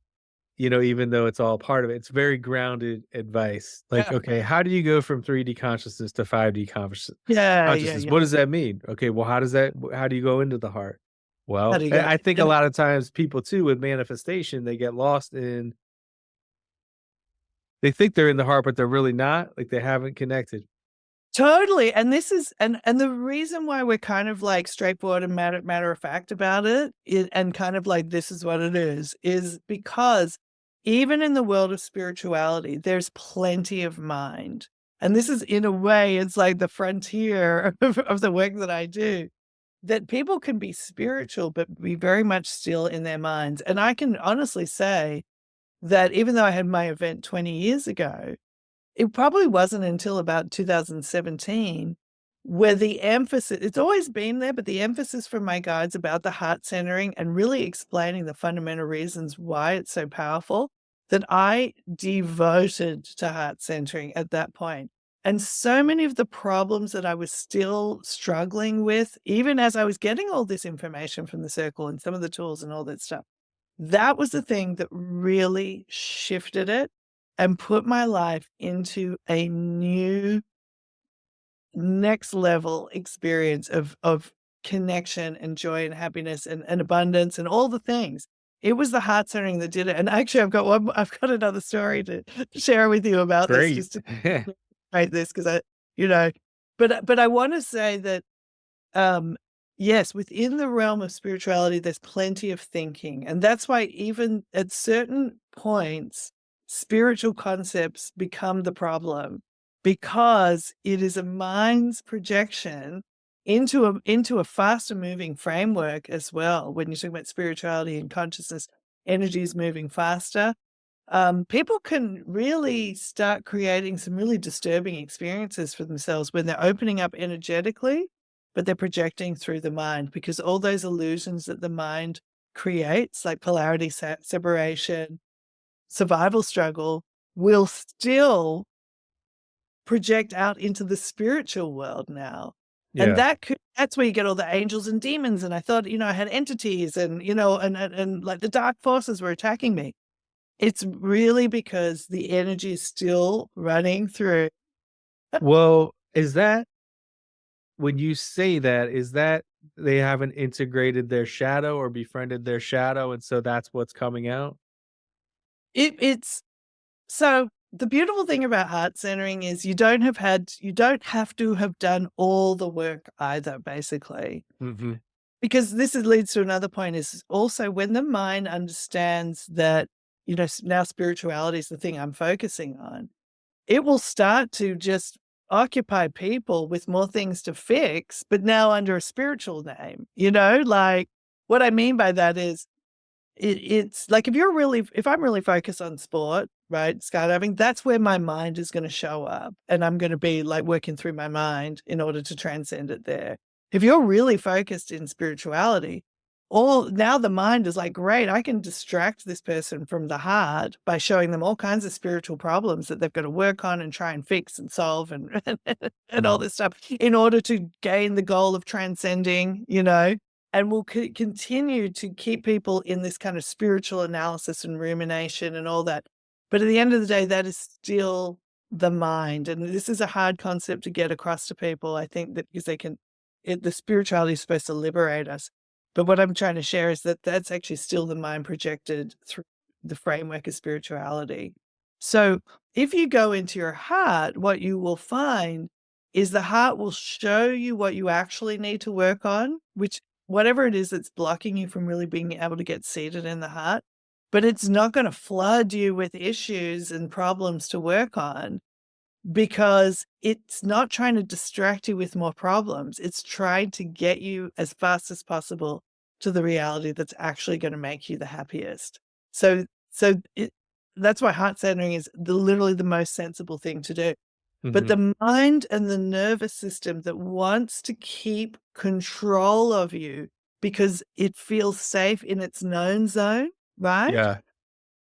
even though it's all part of it. It's very grounded advice. Like, Yeah. okay, how do you go from 3D consciousness to 5D Yeah, yeah, consciousness? yeah. What does that mean? Okay, well, how do you go into the heart? How Well, do you go? I think a Yeah. lot of times people too with manifestation, they get lost in they think they're in the heart, but they're really not. Like they haven't connected. Totally, and this is and the reason why we're kind of, like, straightforward and matter of fact about it, and kind of like, "This is what it is because even in the world of spirituality, there's plenty of mind. And this is, in a way, it's like the frontier of the work that I do, that people can be spiritual, but be very much still in their minds. And I can honestly say that even though I had my event 20 years ago, it probably wasn't until about 2017 where the emphasis, it's always been there, but the emphasis from my guides about the heart centering and really explaining the fundamental reasons why it's so powerful, that I devoted to heart centering at that point. And so many of the problems that I was still struggling with, even as I was getting all this information from the circle and some of the tools and all that stuff, that was the thing that really shifted it and put my life into a new next level experience of connection and joy and happiness and abundance and all the things. It was the heart centering that did it. And actually I've got another story to share with you about this, Great. just to write this, because you know, but I want to say that um, yes, within the realm of spirituality, there's plenty of thinking. And that's why even at certain points, spiritual concepts become the problem, because it is a mind's projection into a faster moving framework as well. When you're talking about spirituality and consciousness, energy is moving faster. People can really start creating some really disturbing experiences for themselves when they're opening up energetically, but they're projecting through the mind, because all those illusions that the mind creates, like polarity, separation, survival struggle, will still project out into the spiritual world now. And Yeah. that's where you get all the angels and demons. And I thought, I had entities and, and like the dark forces were attacking me. It's really because the energy is still running through. Well, is that when you say that, is that they haven't integrated their shadow or befriended their shadow, and so that's what's coming out? It's so the beautiful thing about heart centering is you don't have to have done all the work either, basically. Mhm. Because leads to another point, is also when the mind understands that, now spirituality is the thing I'm focusing on, it will start to just occupy people with more things to fix, but now under a spiritual name, like what I mean by that is it's like if I'm really focused on sport, right, skydiving, that's where my mind is gonna show up, and I'm gonna be, like, working through my mind in order to transcend it there. If you're really focused in spirituality, all now the mind is like, "Great, I can distract this person from the heart by showing them all kinds of spiritual problems that they've got to work on and try and fix and solve and and all this stuff in order to gain the goal of transcending," and we'll continue to keep people in this kind of spiritual analysis and rumination and all that. But at the end of the day, that is still the mind. And this is a hard concept to get across to people. I think that because the spirituality is supposed to liberate us. But what I'm trying to share is that that's actually still the mind projected through the framework of spirituality. So if you go into your heart, what you will find is the heart will show you what you actually need to work on, which whatever it is that's blocking you from really being able to get seated in the heart, but it's not going to flood you with issues and problems to work on, because it's not trying to distract you with more problems. It's trying to get you as fast as possible to the reality that's actually going to make you the happiest. So, that's why heart centering is literally the most sensible thing to do. But Mhm. the mind and the nervous system that wants to keep control of you because it feels safe in its known zone, right? Yeah.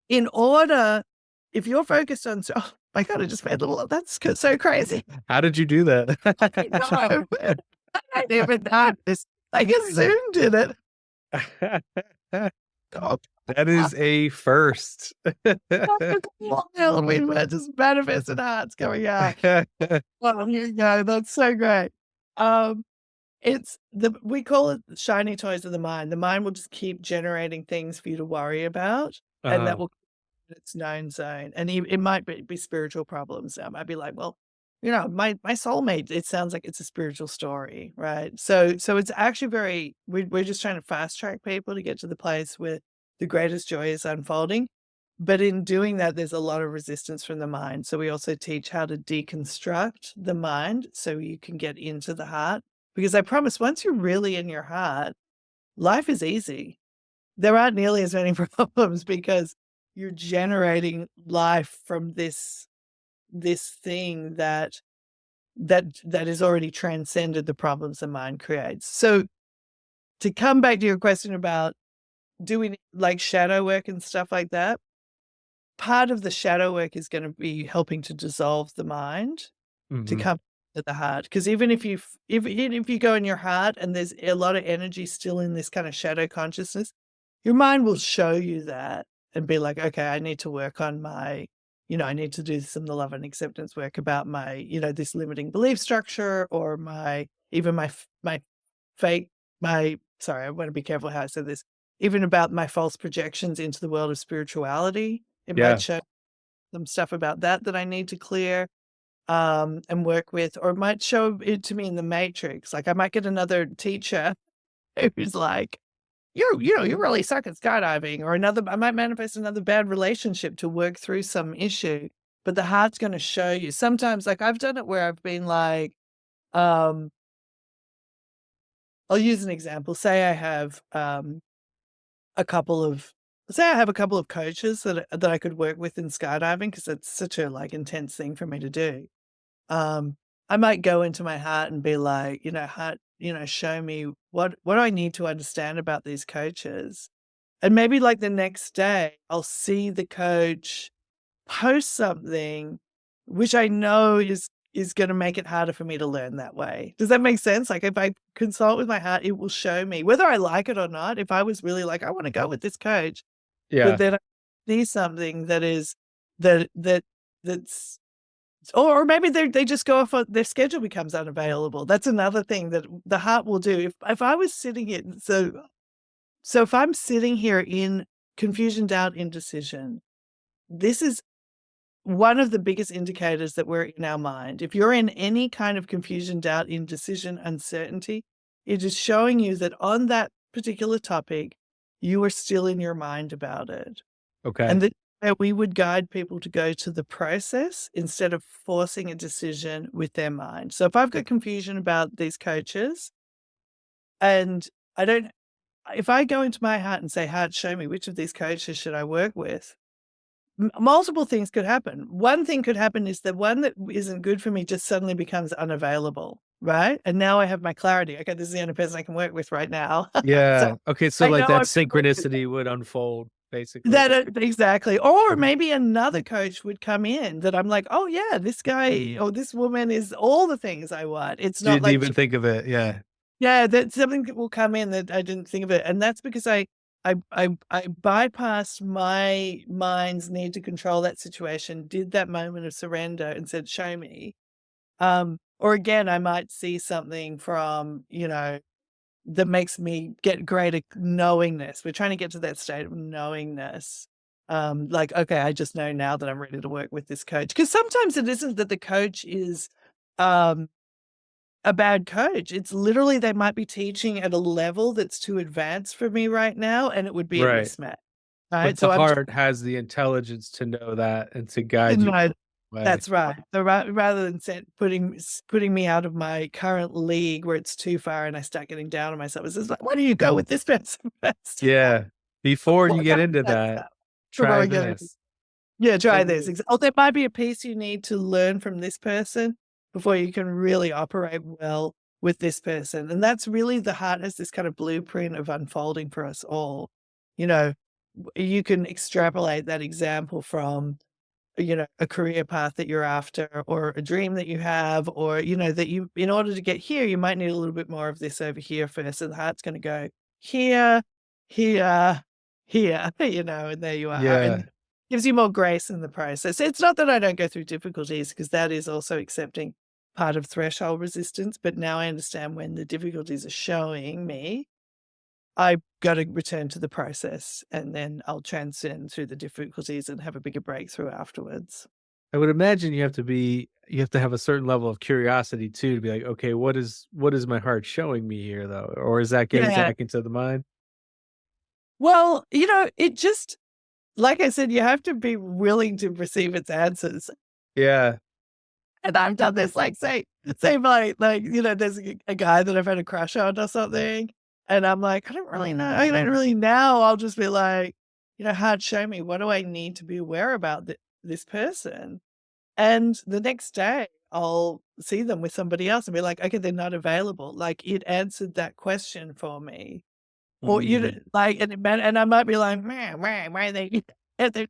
In order, if you're focused on, oh my God, I just made a little, so crazy. How did you do I that? know. I never done this. I assumed in it. Oh, That is a first. it's wild. We were just manifested hearts going out. Oh, here you go. That's so great. Um, we call it shiny toys of the mind. The mind will just keep generating things for you to worry about, and that Uh-huh. will keep its known zone. And it might be spiritual problems. I might be like, well, my soulmate. It sounds like it's a spiritual story, right? So it's actually we're just trying to fast track people to get to the place where the greatest joy is unfolding. But in doing that, there's a lot of resistance from the mind. So we also teach how to deconstruct the mind so you can get into the heart. Because I promise, once you're really in your heart, life is easy. There aren't nearly as many problems because you're generating life from this thing that has already transcended the problems the mind creates. So to come back to your question about doing like shadow work and stuff like that, part of the shadow work is going to be helping to dissolve the mind to Mhm. come to the heart. Because even if you go in your heart and there's a lot of energy still in this kind of shadow consciousness, your mind will show you that and be like, okay, I need to work on my, I need to do some of the love and acceptance work about my, this limiting belief structure or even my fake, sorry, I want to be careful how I say this, even about my false projections into the world of spirituality. It might Yeah. show some stuff about that I need to clear and work with, or it might show it to me in the matrix. Like I might get another teacher who's like, you really suck at skydiving, or I might manifest another bad relationship to work through some issue, but the heart's going to show you. Sometimes, like I've done it where I've been like, um, I'll use an example. Say I have a couple of coaches that I could work with in skydiving because it's such a like intense thing for me to do. Um, I might go into my heart and be like, heart, show me what I need to understand about these coaches. And maybe like the next day, I'll see the coach post something which I know is going to make it harder for me to learn that way. Does that make sense? Like if I consult with my heart, it will show me whether I like it or not. If I was really like, I want to go with this coach, but Yeah. then I see something that is that's or maybe they just go off on their schedule becomes unavailable. That's another thing that the heart will do. If I was sitting here, so if I'm sitting here in confusion, doubt, indecision, this is one of the biggest indicators that we're in our mind. If you're in any kind of confusion, doubt, indecision, uncertainty, it is showing you that on that particular topic, you are still in your mind about it. Okay. And that we would guide people to go to the process instead of forcing a decision with their mind. So if I've got confusion about these coaches and I don't, if I go into my heart and say, heart, show me which of these coaches should I work with? Multiple things could happen. One thing could happen is the one that isn't good for me just suddenly becomes unavailable, right? And now I have my clarity. Okay, this is the only person I can work with right now. So Yeah. Okay, so I like know that I'm gonna work with synchronicity would unfold basically. that exactly. Or maybe another coach would come in that I'm like, oh yeah, this guy or this woman is all the things I want. It's not Didn't like even think of it. Yeah. yeah, that something that will come in that I didn't think of it, and that's because I bypassed my mind's need to control that situation, did that moment of surrender and said, "Show me." Or again, I might see something from, that makes me get greater knowingness. We're trying to get to that state of knowingness. Like, okay, I just know now that I'm ready to work with this coach. Because sometimes it isn't that the coach is, um a bad coach. It's literally they might be teaching at a level that's too advanced for me right now, and it would be a Right. mismatch, But right? the So I'm just heart has the intelligence to know that and to guide you no, way. that's right. So rather than putting me out of my current league where it's too far and I start getting down on myself, it's just like, "Why don't you go with this person first?" Yeah. Before you Work get out into that that, stuff before try I get in. this. Yeah, try this. Totally. Oh, there might be a piece you need to learn from this person before you can really operate well with this person. And that's really the heart has this kind of blueprint of unfolding for us all. You know, you can extrapolate that example from, a career path that you're after or a dream that you have, or, that you, in order to get here, you might need a little bit more of this over here first. And the heart's going to go here, here, here, and there you are. Yeah. And gives you more grace in the process. It's not that I don't go through difficulties because that is also accepting part of threshold resistance. But now I understand when the difficulties are showing me, I've got to return to the process and then I'll transcend through the difficulties and have a bigger breakthrough afterwards. I would imagine you have to have a certain level of curiosity too to be like, okay, what is my heart showing me here though? Or is that getting Yeah. back into the mind? Well, it just like I said, you have to be willing to receive its answers. Yeah. And I've done this, like, say there's a guy that I've had a crush on or something, and I'm like, I don't really know. I'll just be like, "Heart, show me, what do I need to be aware about this person?" And the next day, I'll see them with somebody else and be like, "Okay, they're not available." Like, it answered that question for me. Or, Mhm. like, and I might be like, "Man, why are they" and they're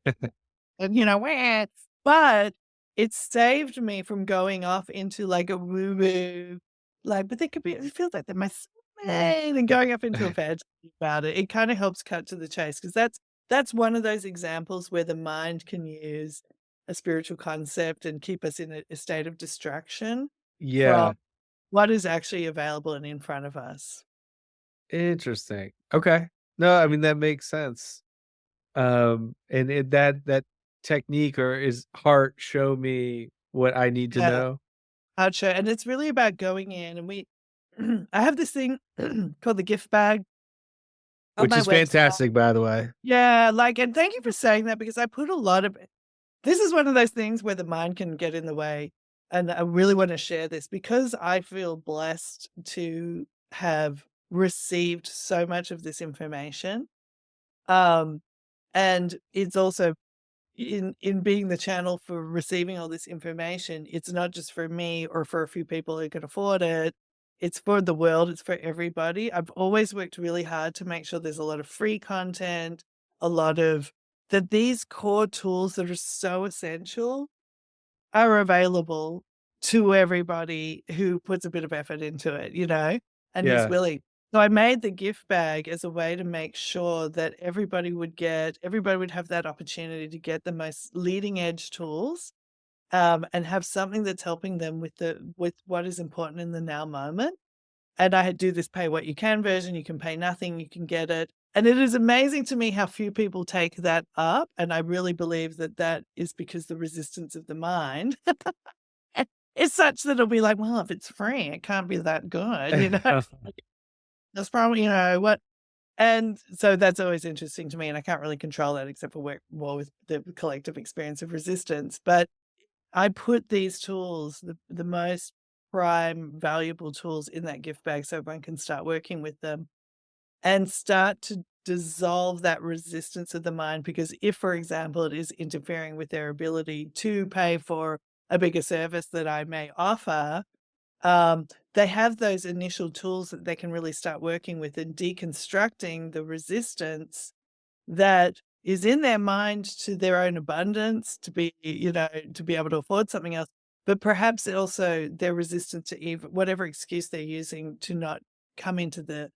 and, "Wah." But it saved me from going off into, like, a woo-woo, like, but they could be it feels like they're my soulmate and going off into a fantasy about it. It kinda helps cut to the chase because that's one of those examples where the mind can use a spiritual concept and keep us in a state of distraction from Yeah. what is actually available and in front of us. Interesting. Okay. No, I mean, that makes sense. And that technique or is heart show me what I need to Yeah, know, gotcha, and it's really about going in and we I have this thing called the gift bag on which my is website. fantastic, by the way. Yeah, like, and thank you for saying that because I put a lot of this is one of those things where the mind can get in the way, and I really wanna share this because I feel blessed to have received so much of this information, um, and it's also in being the channel for receiving all this information, it's not just for me or for a few people who can afford it. It's for the world, it's for everybody. I've always worked really hard to make sure there's a lot of free content, a lot of that these core tools that are so essential are available to everybody who puts a bit of effort into it, and is Yeah. willing. So I made the gift bag as a way to make sure that everybody would have that opportunity to get the most leading edge tools, and have something that's helping them with what is important in the now moment. And I had do this pay what you can version, you can pay nothing, you can get it. And it is amazing to me how few people take that up, and I really believe that that is because the resistance of the mind is such that it'll be like, "Well, if it's free, it can't be that good." That's probably, what and so that's always interesting to me, and I can't really control that except for work more with the collective experience of resistance. But I put these tools, the most prime valuable tools in that gift bag so everyone can start working with them and start to dissolve that resistance of the mind. Because if, for example, it is interfering with their ability to pay for a bigger service that I may offer, they have those initial tools that they can really start working with and deconstructing the resistance that is in their mind to their own abundance, to be able to afford something else, but perhaps also their resistance to even whatever excuse they're using to not come into the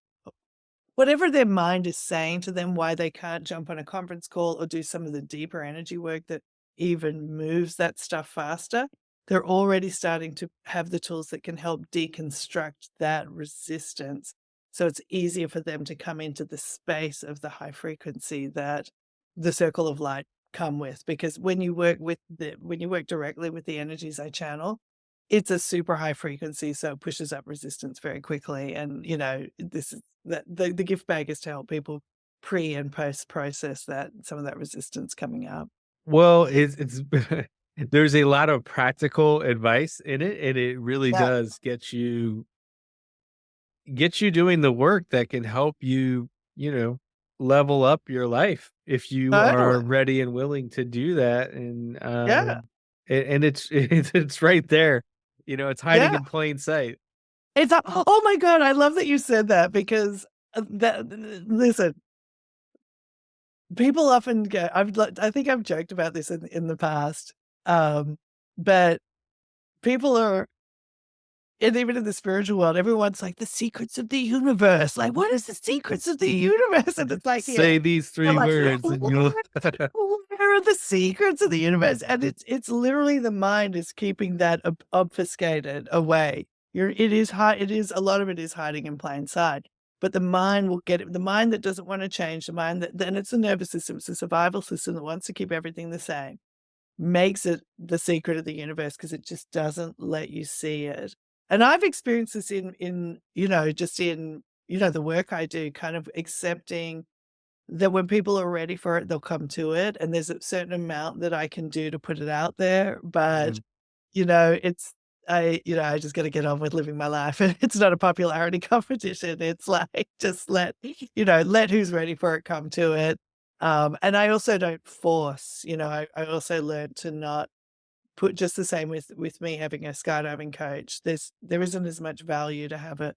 whatever their mind is saying to them why they can't jump on a conference call or do some of the deeper energy work that even moves that stuff faster, they're already starting to have the tools that can help deconstruct that resistance. So it's easier for them to come into the space of the high frequency that the circle of light come with. Because when you work directly with the energies I channel, it's a super high frequency, so it pushes up resistance very quickly. And, this is that the gift bag is to help people pre and post process that some of that resistance coming up. Well, it's there's a lot of practical advice in it, and it really Yeah. does get you doing the work that can help you, you know, level up your life if you Totally. are ready and willing to do that. And Yeah. and it's it's right there. It's hiding Yeah. in plain sight. It's a oh my god, I love that you said that because, listen, people often go I think I've joked about this in the past, but people are and even in the spiritual world, everyone's like, "The secrets of the universe." Like, "What is the secrets of the universe?" And it's like, Say these they're three like, words and you'll "What? Where are the secrets of the universe?" And it's literally the mind is keeping that obfuscated away. It is a lot of it is hiding in plain sight, but the mind will get it the mind that doesn't wanna change, the mind that then it's the nervous system, it's the survival system that wants to keep everything the same, makes it the secret of the universe because it just doesn't let you see it. And I've experienced this just in, the work I do, kind of accepting that when people are ready for it, they'll come to it, and there's a certain amount that I can do to put it out there, but, Mhm. it's I just gotta get on with living my life, and it's not a popularity competition, it's like, just let who's ready for it come to it, and I also don't force, I also learned to not put just the same with me having a skydiving coach. There isn't as much value to have a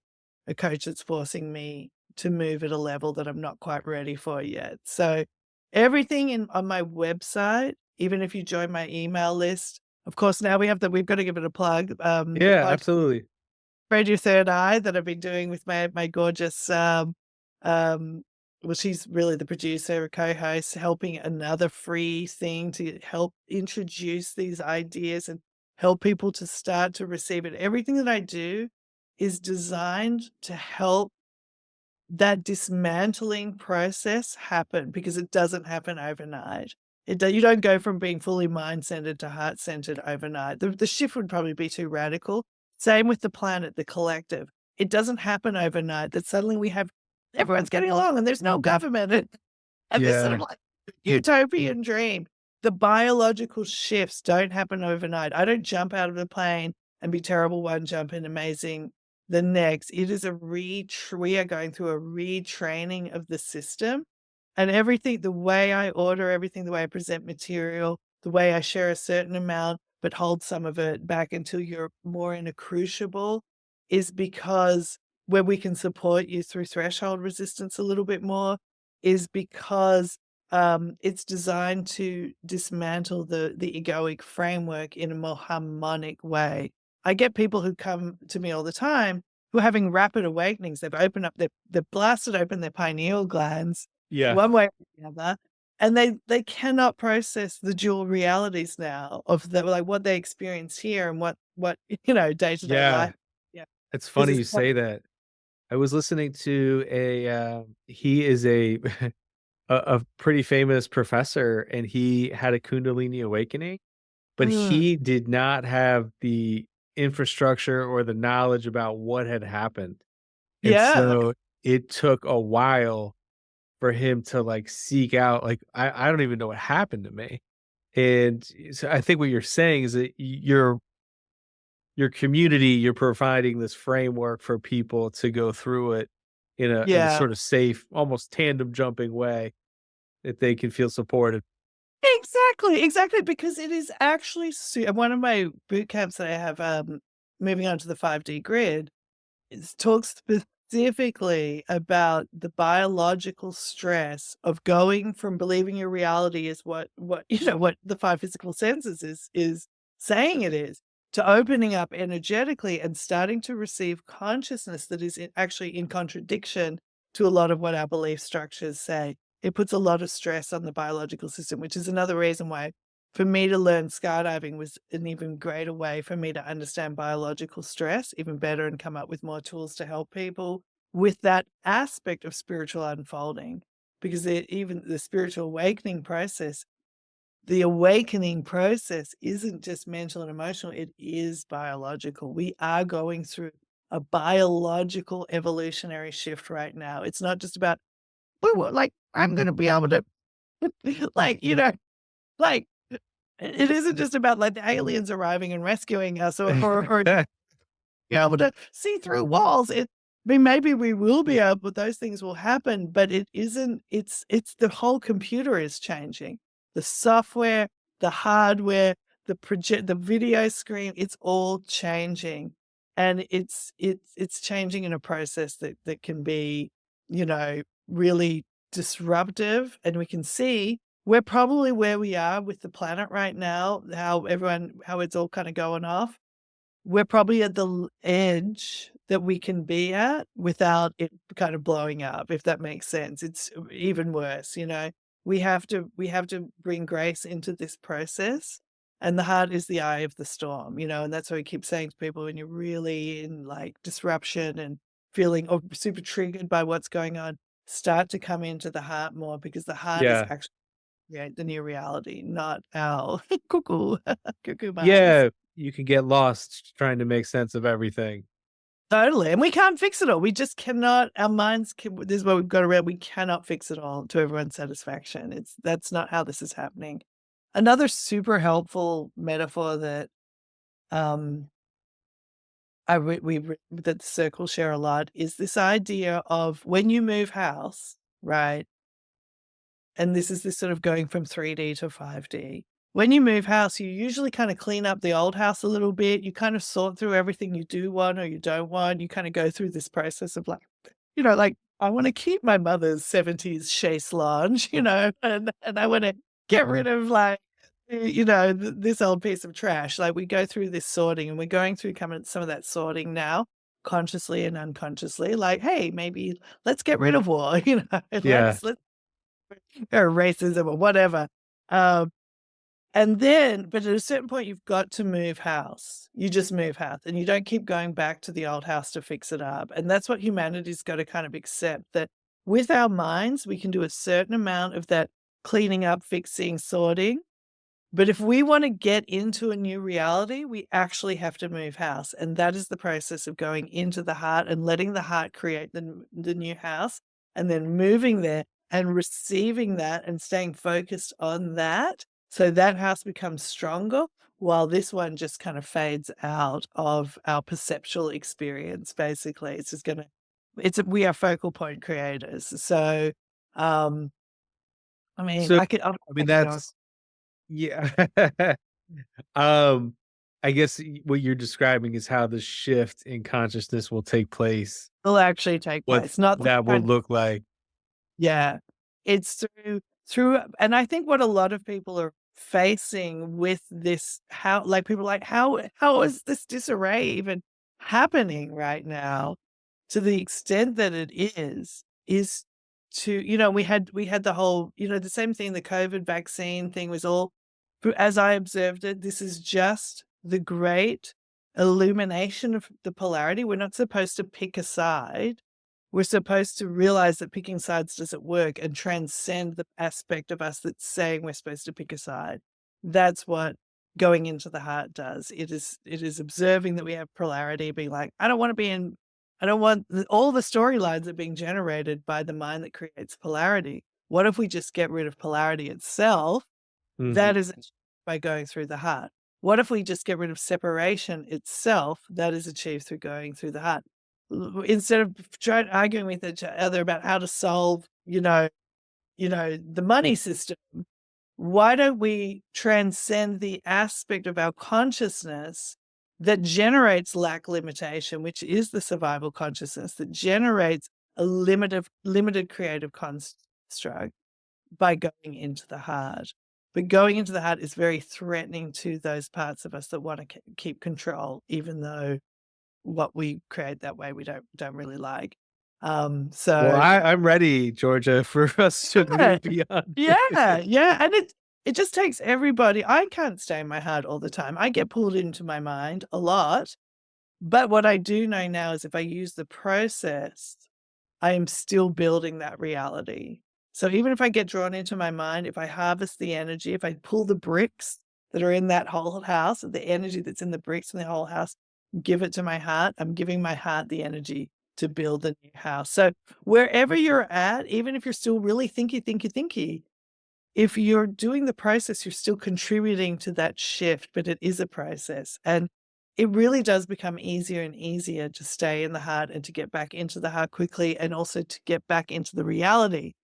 coach that's forcing me to move at a level that I'm not quite ready for yet. So everything on my website, even if you join my email list, of course, now we've got to give it a plug. The Yeah, absolutely. Spread Your Third Eye that I've been doing with my gorgeous, um well, she's really the producer, co-host, helping another free thing to help introduce these ideas and help people to start to receive it. Everything that I do is designed to help that dismantling process happen because it doesn't happen overnight. You don't go from being fully mind-centered to heart-centered overnight. The shift would probably be too radical. Same with the planet, the collective. It doesn't happen overnight that suddenly we have everyone's getting along and there's no government and this sort of Yeah. like utopian dream. The biological shifts don't happen overnight. I don't jump out of the plane and be terrible one jump and amazing the next. It is we are going through a retraining of the system and everything, the way I order everything, the way I present material, the way I share a certain amount, but hold some of it back until you're more in a crucible is because where we can support you through threshold resistance a little bit more is because it's designed to dismantle the egoic framework in a more harmonic way. I get people who come to me all the time who are having rapid awakenings. They've blasted open their pineal glands Yeah. one way or the other, and they cannot process the dual realities now of like what they experience here and what day to day Yeah. life. Yeah, It's because funny it's you say that. I was listening to he is a pretty famous professor, and he had a Kundalini awakening, but mm, he did not have the infrastructure or the knowledge about what had happened. And yeah, so it took a while for him to like seek out, like, I don't even know what happened to me. And so I think what you're saying is that your community, you're providing this framework for people to go through it in a yeah. sort of safe, almost tandem jumping way that they can feel supported. Exactly, exactly, because it is actually one of my boot camps that I have, moving on to the 5D grid, is talks specifically about the biological stress of going from believing your reality is what what the 5 physical senses is saying it is, to opening up energetically and starting to receive consciousness that is actually in contradiction to a lot of what our belief structures say. It puts a lot of stress on the biological system, which is another reason why for me to learn skydiving was an even greater way for me to understand biological stress even better and come up with more tools to help people with that aspect of spiritual unfolding. Because even the spiritual awakening process isn't just mental and emotional, it is biological. We are going through a biological evolutionary shift right now. It's not just about, "Ooh, like, I'm going to be able to, like, like, it isn't just about, like, the aliens arriving and rescuing us or be able to see through walls. Maybe we will be able but those things will happen, but it isn't it's the whole computer is changing. The software, the hardware, the video screen, it's all changing. And it's changing in a process that can be, really disruptive. And we can see we're probably where we are with the planet right now, how it's all kind of going off. We're probably at the edge that we can be at without it kind of blowing up, if that makes sense. It's even worse, you know? We have to bring grace into this process, and the heart is the eye of the storm, and that's what we keep saying to people when you're really in, like, disruption and feeling super triggered by what's going on, start to come into the heart more because the heart is Yeah. actually the new reality, not our cuckoo cuckoo minds. Yeah, you can get lost trying to make sense of everything. Totally. And we can't fix it all. We just cannot, our minds can, this is what we've got around. We cannot fix it all to everyone's satisfaction. That's not how this is happening. Another super helpful metaphor that um that the circle share a lot is this idea of when you move house, right? And this is this sort of going from 3D to 5D. When you move house, you usually kind of clean up the old house a little bit. You kind of sort through everything you do want or you don't want. You kind of go through this process of like, like I want to keep my mother's 70s chaise lounge, and I want to get rid of like, this old piece of trash. Like we go through this sorting and we're going through some of that sorting now, consciously and unconsciously. Like, hey, maybe let's get rid of war, Yeah. let's or racism or whatever. Um, but at a certain point, you've got to move house. You just move house and you don't keep going back to the old house to fix it up. And that's what humanity's got to kind of accept, that with our minds, we can do a certain amount of that cleaning up, fixing, sorting. But if we want to get into a new reality, we actually have to move house. And that is the process of going into the heart and letting the heart create the new house and then moving there and receiving that and staying focused on that. So that house becomes stronger while this one just kind of fades out of our perceptual experience. Basically, it's just going to, we are focal point creators. So, I mean, So, I I mean, could go. that's yeah. Um, I guess what you're describing is how the shift in consciousness will take place, Will actually take what place, not the that will kind. look like. Yeah. It's through and I think what a lot of people are facing with this, how like people are like, how is this disarray even happening right now? To the extent that it is to, we had the whole, the same thing, the COVID vaccine thing was all, as I observed it, this is just the great illumination of the polarity. We're not supposed to pick a side. We're supposed to realize that picking sides doesn't work and transcend the aspect of us that's saying we're supposed to pick a side. That's what going into the heart does. It is observing that we have polarity, being like, I don't want all the storylines are being generated by the mind that creates polarity. What if we just get rid of polarity itself? Mhm. That is achieved by going through the heart. What if we just get rid of separation itself? That is achieved through going through the heart. Instead of arguing with each other about how to solve, the money system, why don't we transcend the aspect of our consciousness that generates lack limitation, which is the survival consciousness that generates a limited creative construct by going into the heart. But going into the heart is very threatening to those parts of us that want to keep control, even though what we create that way we don't really like. Well, So I'm ready, Georgia, for us to yeah, move beyond yeah, yeah, and it just takes everybody. I can't stay in my heart all the time. I get pulled into my mind a lot, but what I do know now is if I use the process, I am still building that reality. So even if I get drawn into my mind, if I harvest the energy, if I pull the bricks that are in that whole house, the energy that's in the bricks in the whole house, give it to my heart, I'm giving my heart the energy to build the new house. So wherever you're at, even if you're still really thinky, if you're doing the process, you're still contributing to that shift, but it is a process. And it really does become easier and easier to stay in the heart and to get back into the heart quickly, and also to get back into the reality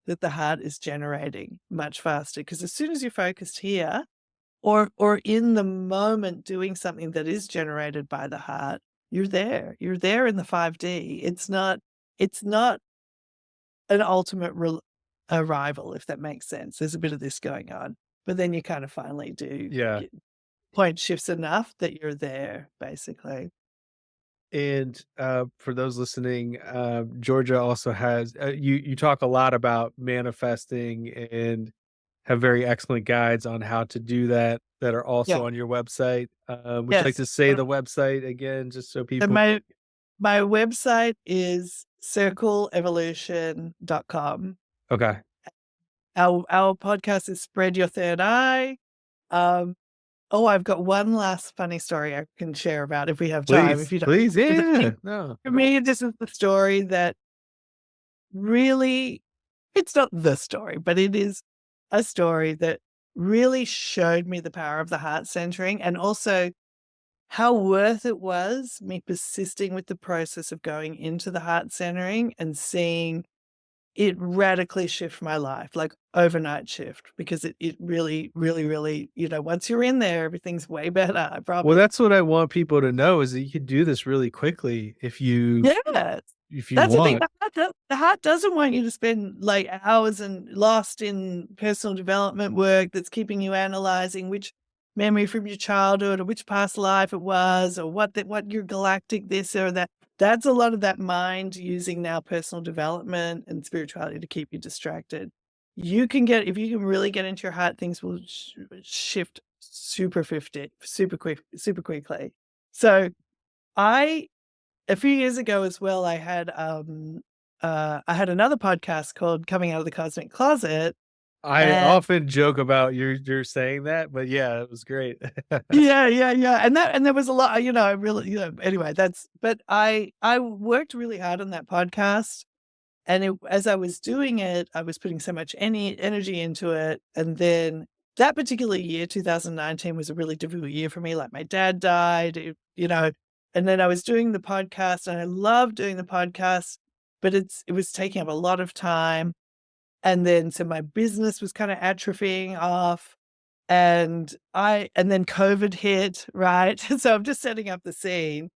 that the heart is generating much faster. Because as soon as you're focused here, or in the moment doing something that is generated by the heart, you're there. You're there in the 5D. It's not an ultimate arrival, if that makes sense. There's a bit of this going on, but then you kind of finally do Yeah. get point shifts enough that you're there, basically. And, for those listening, Georgia also has you talk a lot about manifesting and have very excellent guides on how to do that, that are Yeah. also on your website. Would you like Yes. to say the website again just so So people. my website is circleevolution.com. Okay. Our podcast is Spread Your Third Eye. Um, Oh, I've got one last funny story I can share about if we have time, if Please, you don't. please. 'Cause I Yeah. think No. for me, this is the story that really, it's not the story, but it is a story that really showed me the power of the heart centering, and also how worth it was me persisting with the process of going into the heart centering and seeing it radically shift my life, like overnight shift, because it really, really, really, once you're in there, everything's way better, I Well, promise. that's what I want people to know is that you can do this really quickly Yeah. if you That's the thing, want. the heart doesn't want you to spend, like, hours and lost in personal development work that's keeping you analyzing which memory from your childhood or which past life it was or what your galactic this or that. That's a lot of that mind using now personal development and spirituality to keep you distracted. If you can really get into your heart, things will shift super quickly. So, I a few years ago as well, I had another podcast called Coming Out of the Cosmic Closet, I and often joke about you're saying that, but yeah, it was great. yeah, yeah, yeah, and there was a lot, I really, anyway, but I worked really hard on that podcast, and as I was doing it, I was putting so much energy into it, and then that particular year, 2019, was a really difficult year for me. Like my dad died, and then I was doing the podcast, and I loved doing the podcast, but it was taking up a lot of time, and then so my business was kind of atrophying off, and then COVID hit, right? So I'm just setting up the scene,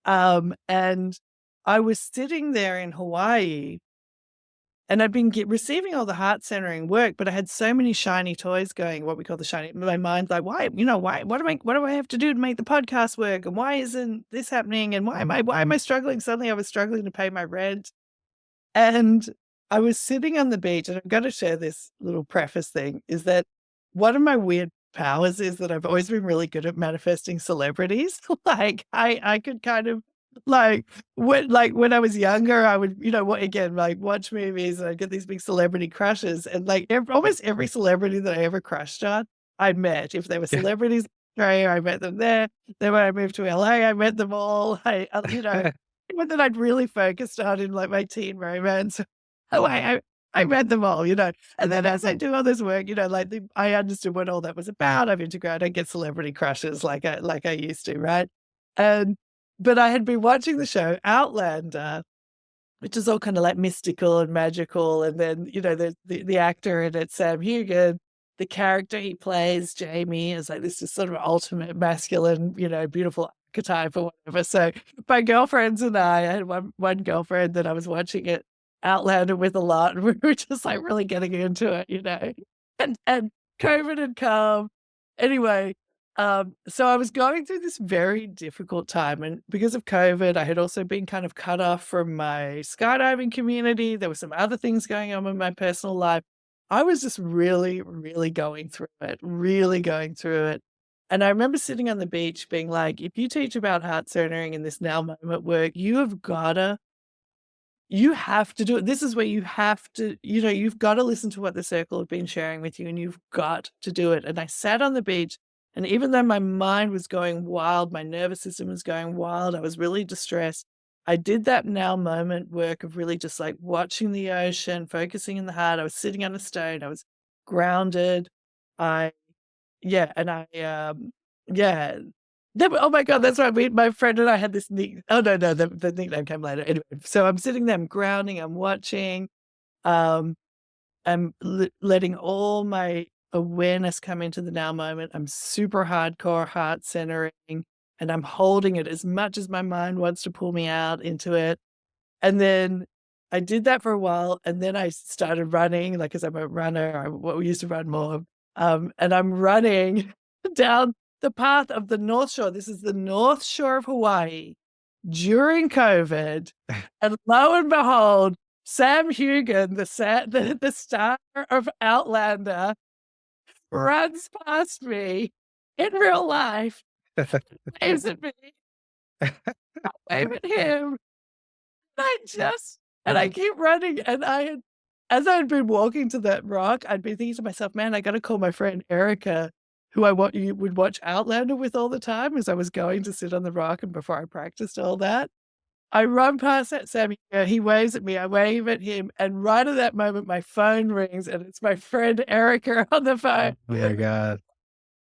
and I was sitting there in Hawaii and I've been receiving all the heart centering work, but I had so many shiny toys going, what we call the shiny. My mind's like, why, what do I have to do to make the podcast work? And why isn't this happening? And why am I struggling? Suddenly I was struggling to pay my rent. And I was sitting on the beach, and I'm going to share this little preface thing is that one of my weird powers is that I've always been really good at manifesting celebrities. Like I could kind of when I was younger, I would, again, like watch movies and I'd get these big celebrity crushes. And like almost every celebrity that I ever crushed on, I met. If they were celebrities in Australia, I met them there. Then when I moved to LA, I met them all. One that I'd really focused on in like my teen romance. Oh, I read them all, and then as I do all this work, I understood what all that was about. I've integrated, I get celebrity crushes like I used to, right? And but I had been watching the show Outlander, which is all kind of like mystical and magical, and then, the actor in it, Sam Heughan, the character he plays, Jamie, is like this is sort of ultimate masculine, beautiful archetype or whatever. So my girlfriends and I had one girlfriend that I was watching it Outlander with a lot, and we were just like really getting into it, and COVID had come. Anyway, so I was going through this very difficult time, and because of COVID, I had also been kind of cut off from my skydiving community. There were some other things going on in my personal life. I was just really, really going through it, really going through it. And I remember sitting on the beach being like, if you teach about heart centering in this now moment work, you have to do it. This is where you have to, you've got to listen to what the circle have been sharing with you, and you've got to do it. And I sat on the beach, and even though my mind was going wild, my nervous system was going wild, I was really distressed. I did that now moment work of really just like watching the ocean, focusing in the heart. I was sitting on a stone. I was grounded. I yeah, and yeah. Oh my god, that's right, my friend and I had this oh, no, the nickname came later. Anyway, so I'm sitting there, I'm grounding, I'm watching, um, I'm letting all my awareness come into the now moment. I'm super hardcore heart centering, and I'm holding it as much as my mind wants to pull me out into it. And then I did that for a while, and then I started running, like, 'cause I'm a runner, we used to run more, and I'm running down the path of the North Shore. This is the North Shore of Hawaii during COVID, and lo and behold, Sam Heughan, the star of Outlander, runs past me in real life, waves at me, I wave at him. I keep running, and as I had been walking to that rock, I'd been thinking to myself, "Man, I gotta call my friend Erica, who would watch Outlander with all the time as I was going to sit on the rock and before I practiced all that. I run past that Sammy, he waves at me, I wave at him, and right at that moment, my phone rings, and it's my friend Erica on the phone. Oh my God.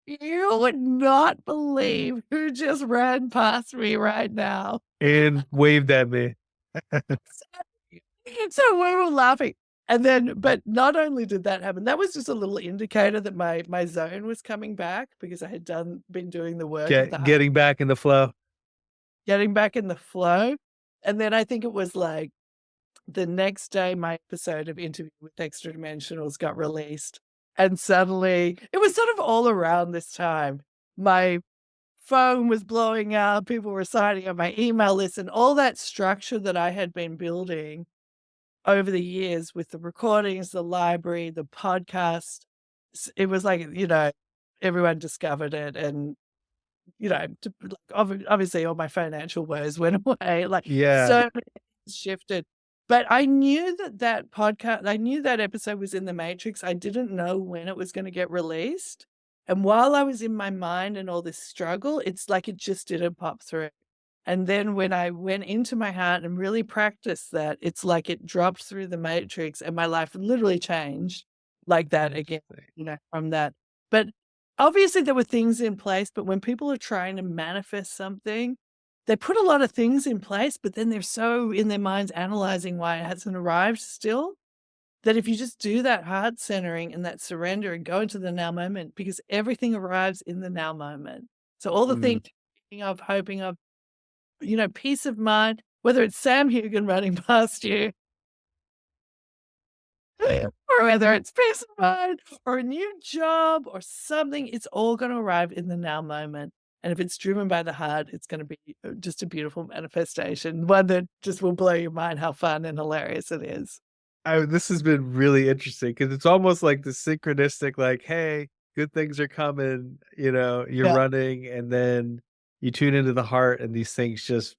You would not believe who just ran past me right now. And waved at me. So we were laughing. And then, but not only did that happen, that was just a little indicator that my zone was coming back because I had been doing the work of the heart, Getting back in the flow. getting back in the flow. And then I think it was like the next day, my episode of Interview with Extra Dimensionals got released. And suddenly, it was sort of all around this time. My phone was blowing up, people were signing up my email list, and all that structure that I had been building over the years with the recordings, the library, the podcast. It was like, everyone discovered it. And, obviously all my financial woes went away. Like, Yeah. so many things shifted. But I knew I knew that episode was in the Matrix. I didn't know when it was going to get released. And while I was in my mind and all this struggle, it's like it just didn't pop through. And then when I went into my heart and really practiced that, it's like it dropped through the Matrix and my life literally changed like that again, Interesting. from that. But obviously there were things in place, but when people are trying to manifest something, they put a lot of things in place, but then they're so in their minds analyzing why it hasn't arrived still, that if you just do that heart centering and that surrender and go into the now moment, because everything arrives in the now moment. So all the Mm. things you're thinking of, hoping of, peace of mind, whether it's Sam Hugan running past you, or whether it's peace of mind, or a new job, or something, it's all going to arrive in the now moment. And if it's driven by the heart, it's going to be just a beautiful manifestation, one that just will blow your mind how fun and hilarious it is. This has been really interesting because it's almost like the synchronistic, like, hey, good things are coming, you're Yeah. running, and then you tune into the heart and these things just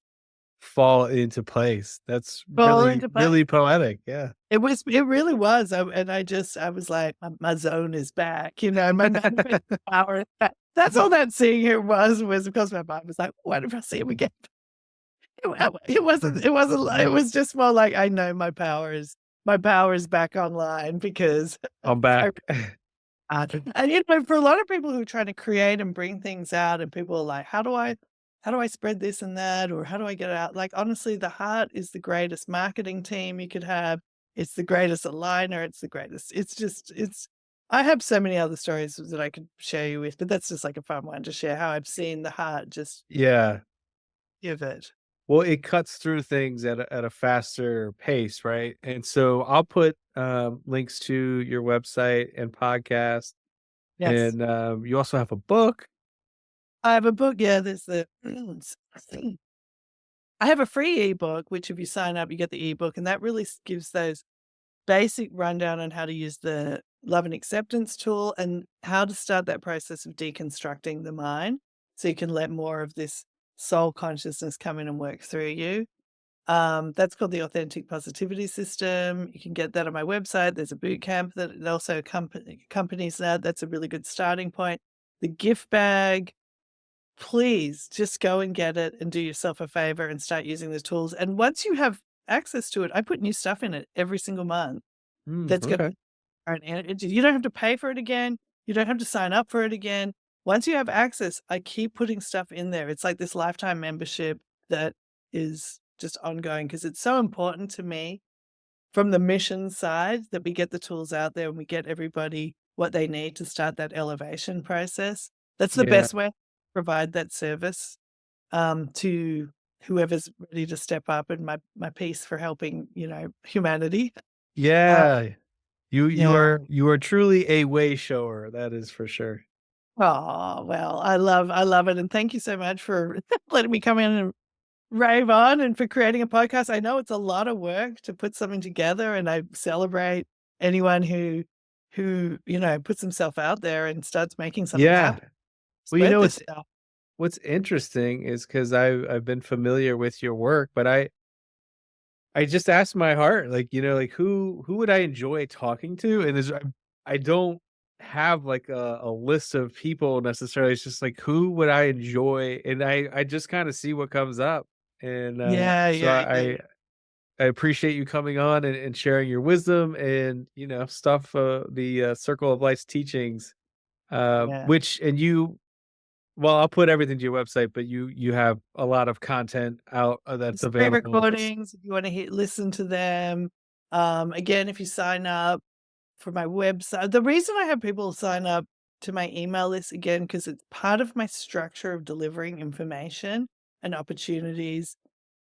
fall into place. That's Fall really, into place. really poetic. Yeah. It really was. I was like, my zone is back, my manifest power is back. That's all that seeing here was because my mind was like, what if I see him again? It was just more like, I know my power is back online because I'm I, back. and for a lot of people who are trying to create and bring things out and people are like, how do I spread this and that? Or how do I get it out? Like, honestly, the heart is the greatest marketing team you could have. It's the greatest aligner. It's the greatest. I have so many other stories that I could share you with, but that's just like a fun one to share how I've seen the heart just Yeah. give it. Well, it cuts through things at a faster pace, right? And so I'll put links to your website and podcast, Yes. and you also have a book. I have a book. Yeah, there's I have a free ebook, which if you sign up, you get the ebook. And that really gives those basic rundown on how to use the love and acceptance tool and how to start that process of deconstructing the mind so you can let more of this soul consciousness come in and work through you. That's called the Authentic Positivity System. You can get that on my website. There's a boot camp that it also accompanies that. That's a really good starting point. The gift bag, please just go and get it and do yourself a favor and start using the tools. And once you have access to it, I put new stuff in it every single month. That's going Okay. to, you don't have to pay for it again. You don't have to sign up for it again. Once you have access, I keep putting stuff in there. It's like this lifetime membership that is just ongoing because it's so important to me from the mission side that we get the tools out there and we get everybody what they need to start that elevation process. That's the Yeah. best way to provide that service to whoever's ready to step up and my piece for helping, humanity. Uh, Yeah. yeah. You are truly a way shower, that is for sure. Oh, well, I love it. And thank you so much for letting me come in and rave on and for creating a podcast. I know it's a lot of work to put something together and I celebrate anyone who, puts himself out there and starts making something Yeah. happen. Well, Spread this stuff. what's interesting is because I've been familiar with your work, but I just asked my heart, like, like who would I enjoy talking to? And I don't have like a list of people necessarily. It's just like who would I enjoy, and I just kind of see what comes up, and Yeah, so yeah, yeah, I appreciate you coming on and sharing your wisdom and stuff. The Circle of Life's teachings, yeah. which and you. Well, I'll put everything to your website, but you have a lot of content out that's There's free available. recordings if you wanna listen to them. Again, if you sign up for my website, the reason I have people sign up to my email list, again, because it's part of my structure of delivering information and opportunities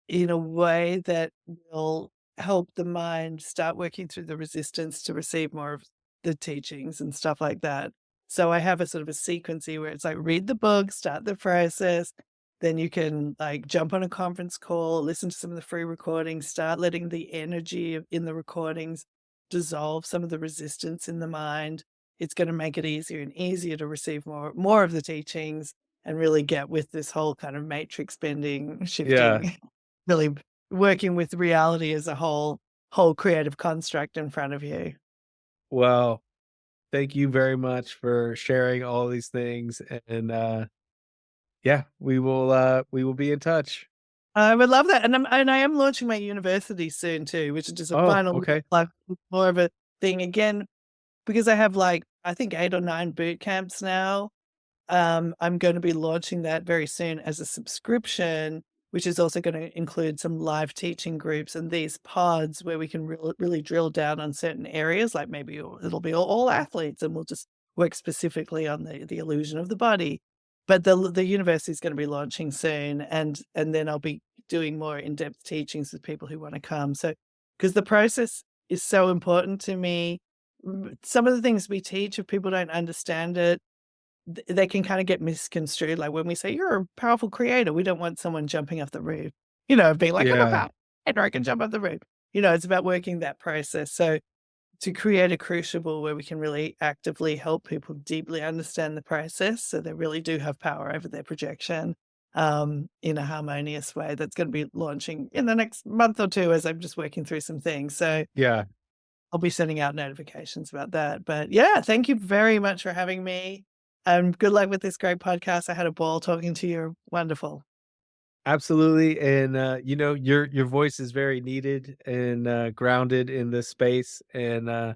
in a way that will help the mind start working through the resistance to receive more of the teachings and stuff like that. So I have a sort of a sequencing where it's like read the book, start the process, then you can like jump on a conference call, listen to some of the free recordings, start letting the energy in the recordings dissolve some of the resistance in the mind. It's going to make it easier and easier to receive more of the teachings and really get with this whole kind of matrix bending, Yeah. shifting really working with reality as a whole creative construct in front of you. Well, thank you very much for sharing all these things, and yeah, we will be in touch. I would love that, and I am launching my university soon too, which is just a Oh, final little okay. plug, more of a thing again, because I have, like, I think 8 or 9 boot camps now. I'm gonna be launching that very soon as a subscription, which is also gonna include some live teaching groups and these pods where we can really drill down on certain areas, like maybe it'll be all athletes and we'll just work specifically on the illusion of the body. But the university is gonna be launching soon, and then I'll be doing more in-depth teachings with people who wanna come. So, because the process is so important to me. Some of the things we teach, if people don't understand it, they can kinda get misconstrued, like, when we say, "You're a powerful creator," we don't want someone jumping off the roof, being like, "I'm a Yeah, powerful creator, I can jump off the roof." It's about working that process, so to create a crucible where we can really actively help people deeply understand the process, so they really do have power over their projection, in a harmonious way, that's gonna be launching in the next month or 2 as I'm just working through some things, so yeah, I'll be sending out notifications about that. But yeah, thank you very much for having me. And good luck with this great podcast. I had a ball talking to you. You're wonderful. absolutely. And your voice is very needed and grounded in this space. And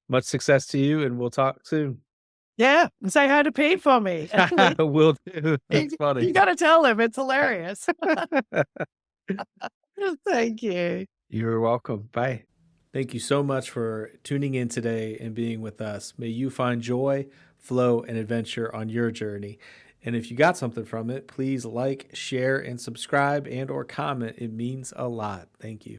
much success to you. And we'll talk soon. Yeah. And say hi to Pete for me. Will do. You That's funny. you got to tell him. It's hilarious. Thank you. You're welcome. Bye. Thank you so much for tuning in today and being with us. May you find joy, flow, and adventure on your journey. And if you got something from it, please like, share, and subscribe and or comment. It means a lot. Thank you.